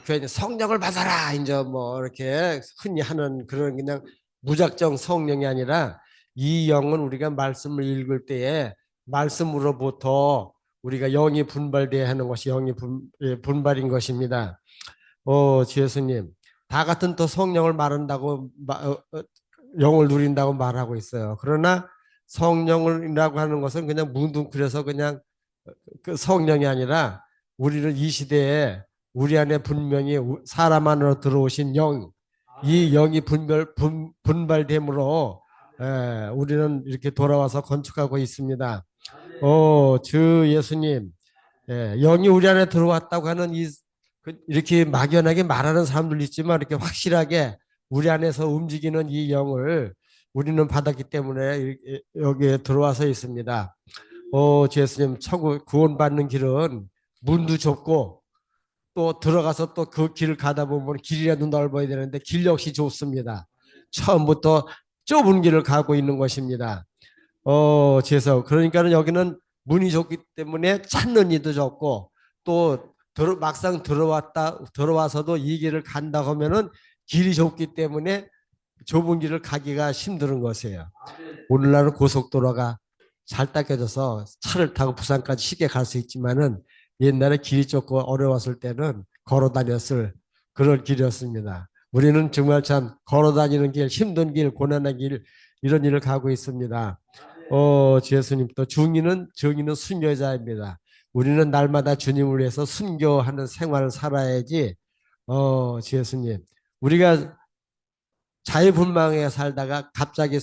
괜히 성령을 받아라 이제 뭐 이렇게 흔히 하는 그런 그냥 무작정 성령이 아니라 이 영은 우리가 말씀을 읽을 때에 말씀으로부터 우리가 영이 분발돼야 하는 것이 분발인 것입니다. 주 예수님, 다 같은 또 성령을 말한다고 영을 누린다고 말하고 있어요. 그러나 성령이라고 하는 것은 그냥 뭉뚱그려서 그냥 그 성령이 아니라 우리는 이 시대에 우리 안에 분명히 사람 안으로 들어오신 영, 이 영이 분발됨으로 우리는 이렇게 돌아와서 건축하고 있습니다. 주 예수님, 영이 우리 안에 들어왔다고 하는 이렇게 막연하게 말하는 사람들 있지만 이렇게 확실하게 우리 안에서 움직이는 이 영을 우리는 받았기 때문에 여기에 들어와서 있습니다. 주 예수님, 천국 구원받는 길은 문도 좁고 또 들어가서 또 그 길을 가다 보면 길이라도 넓어야 되는데 길 역시 좁습니다. 처음부터 좁은 길을 가고 있는 것입니다. 그러니까는 여기는 문이 좁기 때문에 찾는 이도 적고 또 막상 들어와서도 이 길을 간다고 하면은 길이 좁기 때문에 좁은 길을 가기가 힘든 것이에요. 오늘날은 고속도로가 잘 닦여져서 차를 타고 부산까지 쉽게 갈 수 있지만은 옛날에 길이 좁고 어려웠을 때는 걸어 다녔을 그런 길이었습니다. 우리는 정말 참 걸어 다니는 길, 힘든 길, 고난의 길 이런 일을 가고 있습니다. 주 예수님, 또 정의는 순교자입니다. 우리는 날마다 주님을 위해서 순교하는 생활을 살아야지. 주 예수님, 우리가 자유분방하게 살다가 갑자기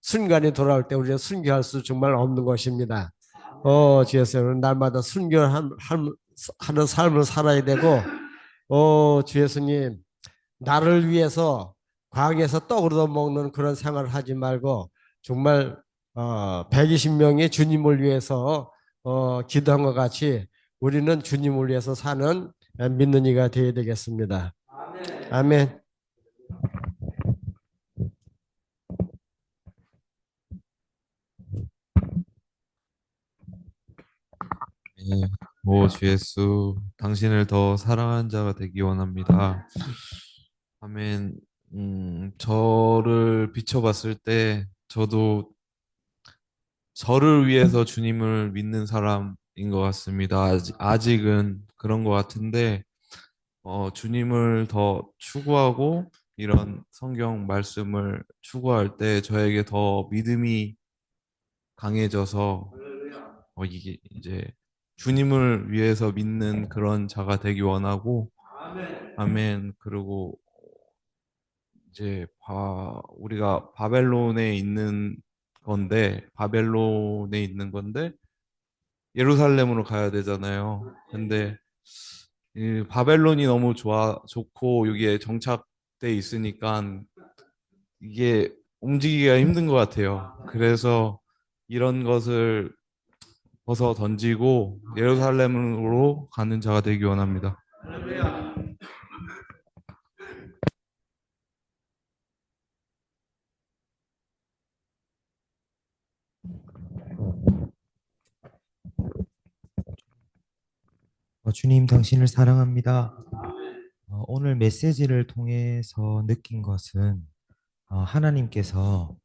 순간이 돌아올 때 우리는 순교할 수 정말 없는 것입니다. 주 예수님, 날마다 순교하는 삶을 살아야 되고, 주 예수님, 나를 위해서 광야에서 떡을 얻어 먹는 그런 생활을 하지 말고 정말 120명이 주님을 위해서 기도한 것 같이 우리는 주님을 위해서 사는 믿는 이가 되어야 되겠습니다. 아멘. 예, 주 예수, 당신을 더 사랑하는 자가 되기 원합니다. 아멘. 저를 비춰봤을 때 저도 저를 위해서 주님을 믿는 사람인 것 같습니다. 아직은 그런 것 같은데, 주님을 더 추구하고 이런 성경 말씀을 추구할 때 저에게 더 믿음이 강해져서 이게 이제 주님을 위해서 믿는 그런 자가 되기 원하고 아멘. 그리고 이제 우리가 바벨론에 있는 건데 예루살렘으로 가야 되잖아요. 근데 이 바벨론이 너무 좋고 여기에 정착돼 있으니까 이게 움직이기가 힘든 것 같아요. 그래서 이런 것을 벗어 던지고 예루살렘으로 가는 자가 되기 원합니다. 주님, 당신을 사랑합니다. 오늘 메시지를 통해서 느낀 것은 하나님께서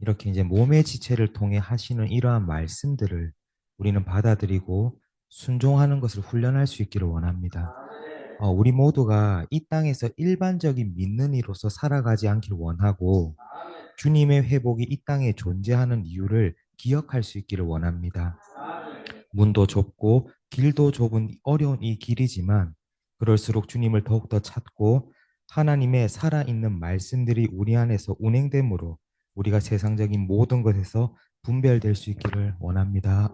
이렇게 이제 몸의 지체를 통해 하시는 이러한 말씀들을 우리는 받아들이고 순종하는 것을 훈련할 수 있기를 원합니다. 우리 모두가 이 땅에서 일반적인 믿는 이로서 살아가지 않길 원하고 주님의 회복이 이 땅에 존재하는 이유를 기억할 수 있기를 원합니다. 문도 좁고 길도 좁은 어려운 이 길이지만 그럴수록 주님을 더욱더 찾고 하나님의 살아있는 말씀들이 우리 안에서 운행됨으로 우리가 세상적인 모든 것에서 분별될 수 있기를 원합니다.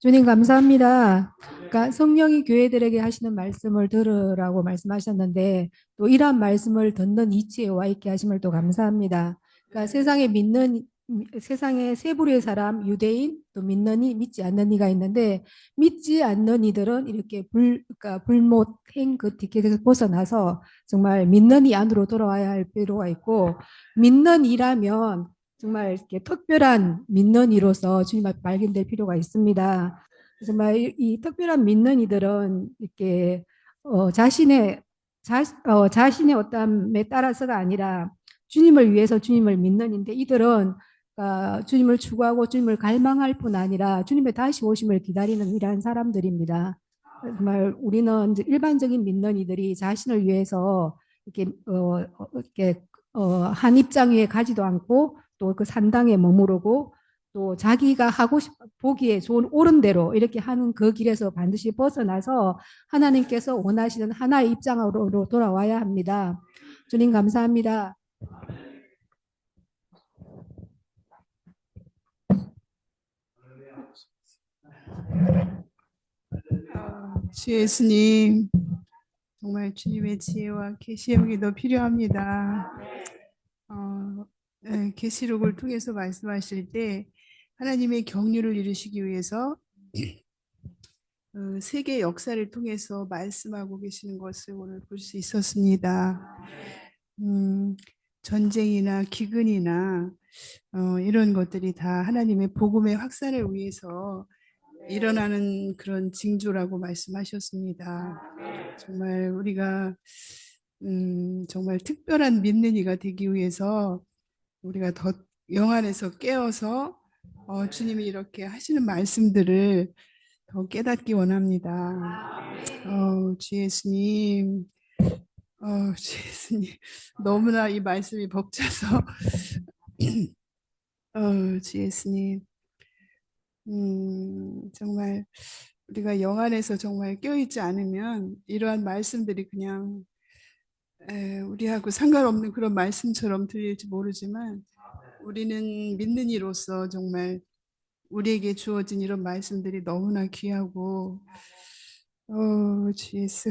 주님 감사합니다. 그러니까 성령이 교회들에게 하시는 말씀을 들으라고 말씀하셨는데 또 이러한 말씀을 듣는 이치에 와 있게 하심을 또 감사합니다. 그러니까 세상에 세 부류의 사람, 유대인, 또 믿는 이, 믿지 않는 이가 있는데 믿지 않는 이들은 이렇게 그러니까 불못행 그 티켓에서 벗어나서 정말 믿는 이 안으로 돌아와야 할 필요가 있고 믿는 이라면 정말 이렇게 특별한 믿는 이로서 주님 앞에 발견될 필요가 있습니다. 정말 이 특별한 믿는 이들은 이렇게 자신의 어떠함에 따라서가 아니라 주님을 위해서 주님을 믿는인데 이들은 주님을 추구하고 주님을 갈망할 뿐 아니라 주님의 다시 오심을 기다리는 이러한 사람들입니다. 정말 우리는 이제 일반적인 믿는 이들이 자신을 위해서 이렇게 한 입장 위에 가지도 않고 또 그 산당에 머무르고 또 자기가 하고 보기에 좋은 옳은 대로 이렇게 하는 그 길에서 반드시 벗어나서 하나님께서 원하시는 하나의 입장으로 돌아와야 합니다. 주님 감사합니다. 주 예수님, 정말 주님의 지혜와 계시욕이 더 필요합니다. 계시록을 통해서 말씀하실 때 하나님의 경륜을 이루시기 위해서 세계 역사를 통해서 말씀하고 계시는 것을 오늘 볼 수 있었습니다. 전쟁이나 기근이나 이런 것들이 다 하나님의 복음의 확산을 위해서 일어나는 그런 징조라고 말씀하셨습니다. 정말 우리가 정말 특별한 믿는 이가 되기 위해서 우리가 더 영 안에서 깨어서 주님이 이렇게 하시는 말씀들을 더 깨닫기 원합니다. 주 예수님, 주 예수님, 너무나 이 말씀이 벅차서 주 예수님, 정말 우리가 영 안에서 정말 깨어있지 않으면 이러한 말씀들이 그냥 우리하고 상관없는 그런 말씀처럼 들릴지 모르지만 우리는 믿는 이로서 정말 우리에게 주어진 이런 말씀들이 너무나 귀하고 주 예수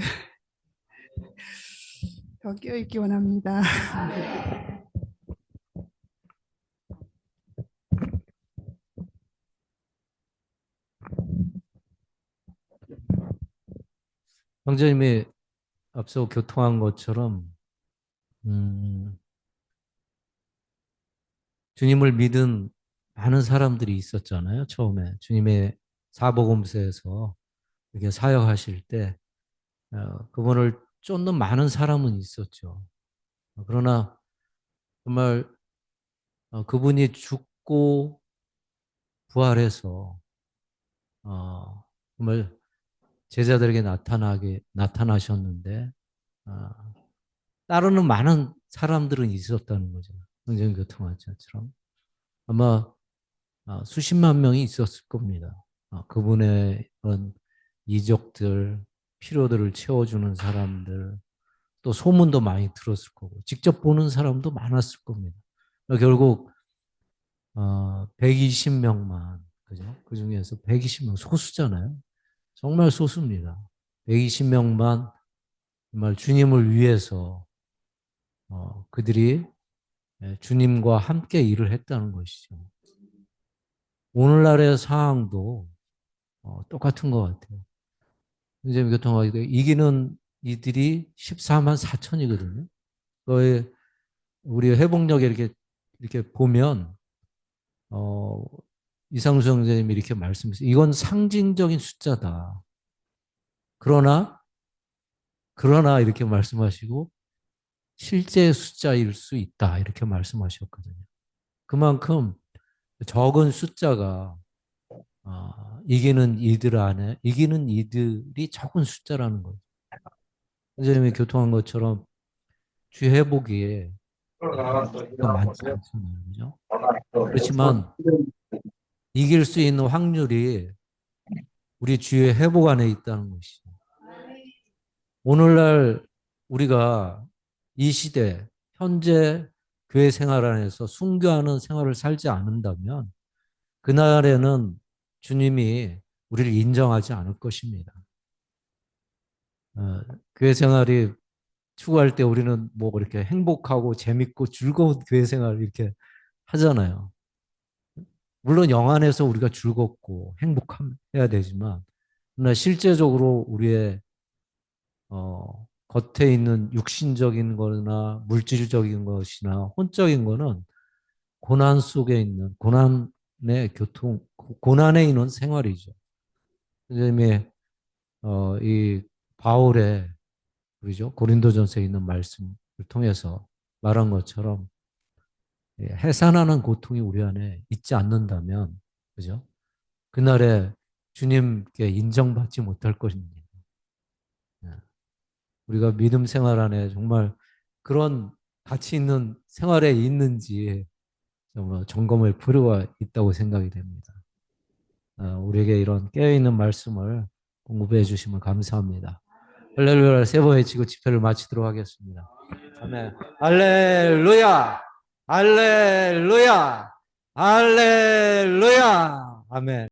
더 깨어있기 원합니다. 형제님이 앞서 교통한 것처럼 주님을 믿은 많은 사람들이 있었잖아요. 처음에 주님의 사복음서에서 이렇게 사역하실 때 그분을 쫓는 많은 사람은 있었죠. 그러나 정말 그분이 죽고 부활해서 정말 제자들에게 나타나셨는데 따르는 많은 사람들은 있었다는 거죠. 성전교통하자처럼 아마 수십만 명이 있었을 겁니다. 그분의 그런 이적들, 필요들을 채워주는 사람들, 또 소문도 많이 들었을 거고, 직접 보는 사람도 많았을 겁니다. 결국 120명만, 그죠? 그 중에서 120명 소수잖아요. 정말 소수입니다. 120명만 정말 주님을 위해서 그들이 주님과 함께 일을 했다는 것이죠. 오늘날의 상황도 똑같은 것 같아요. 이제 교통하기도 이기는 이들이 14만 4천이거든요. 거의 우리 회복력에 이렇게 보면 이상수 형제님이 이렇게 말씀하셨어요. 이건 상징적인 숫자다. 그러나 이렇게 말씀하시고 실제 숫자일 수 있다. 이렇게 말씀하셨거든요. 그만큼 적은 숫자가 이기는 이들이 적은 숫자라는 거죠. 선생님이 교통한 것처럼 주 회복이 많지 않잖아요. 그죠? 그렇지만 이길 수 있는 확률이 우리 주의 회복 안에 있다는 것이죠. 오늘날 우리가 이 시대, 현재 교회 생활 안에서 순교하는 생활을 살지 않는다면 그날에는 주님이 우리를 인정하지 않을 것입니다. 교회 생활이 추구할 때 우리는 뭐 이렇게 행복하고 재밌고 즐거운 교회 생활 이렇게 하잖아요. 물론 영안에서 우리가 즐겁고 행복해야 되지만, 그러나 실제적으로 우리의 겉에 있는 육신적인 거나 물질적인 것이나 혼적인 거는 고난 속에 있는 고난에 있는 생활이죠. 선생님이 이 바울의 그죠? 고린도전서에 있는 말씀을 통해서 말한 것처럼 해산하는 고통이 우리 안에 있지 않는다면, 그죠? 그날에 주님께 인정받지 못할 것입니다. 우리가 믿음 생활 안에 정말 그런 가치 있는 생활에 있는지 정말 점검할 필요가 있다고 생각이 됩니다. 우리에게 이런 깨어있는 말씀을 공급해 주시면 감사합니다. 할렐루야 세 번 외치고 집회를 마치도록 하겠습니다. 아멘. 할렐루야! 할렐루야! 할렐루야! 아멘.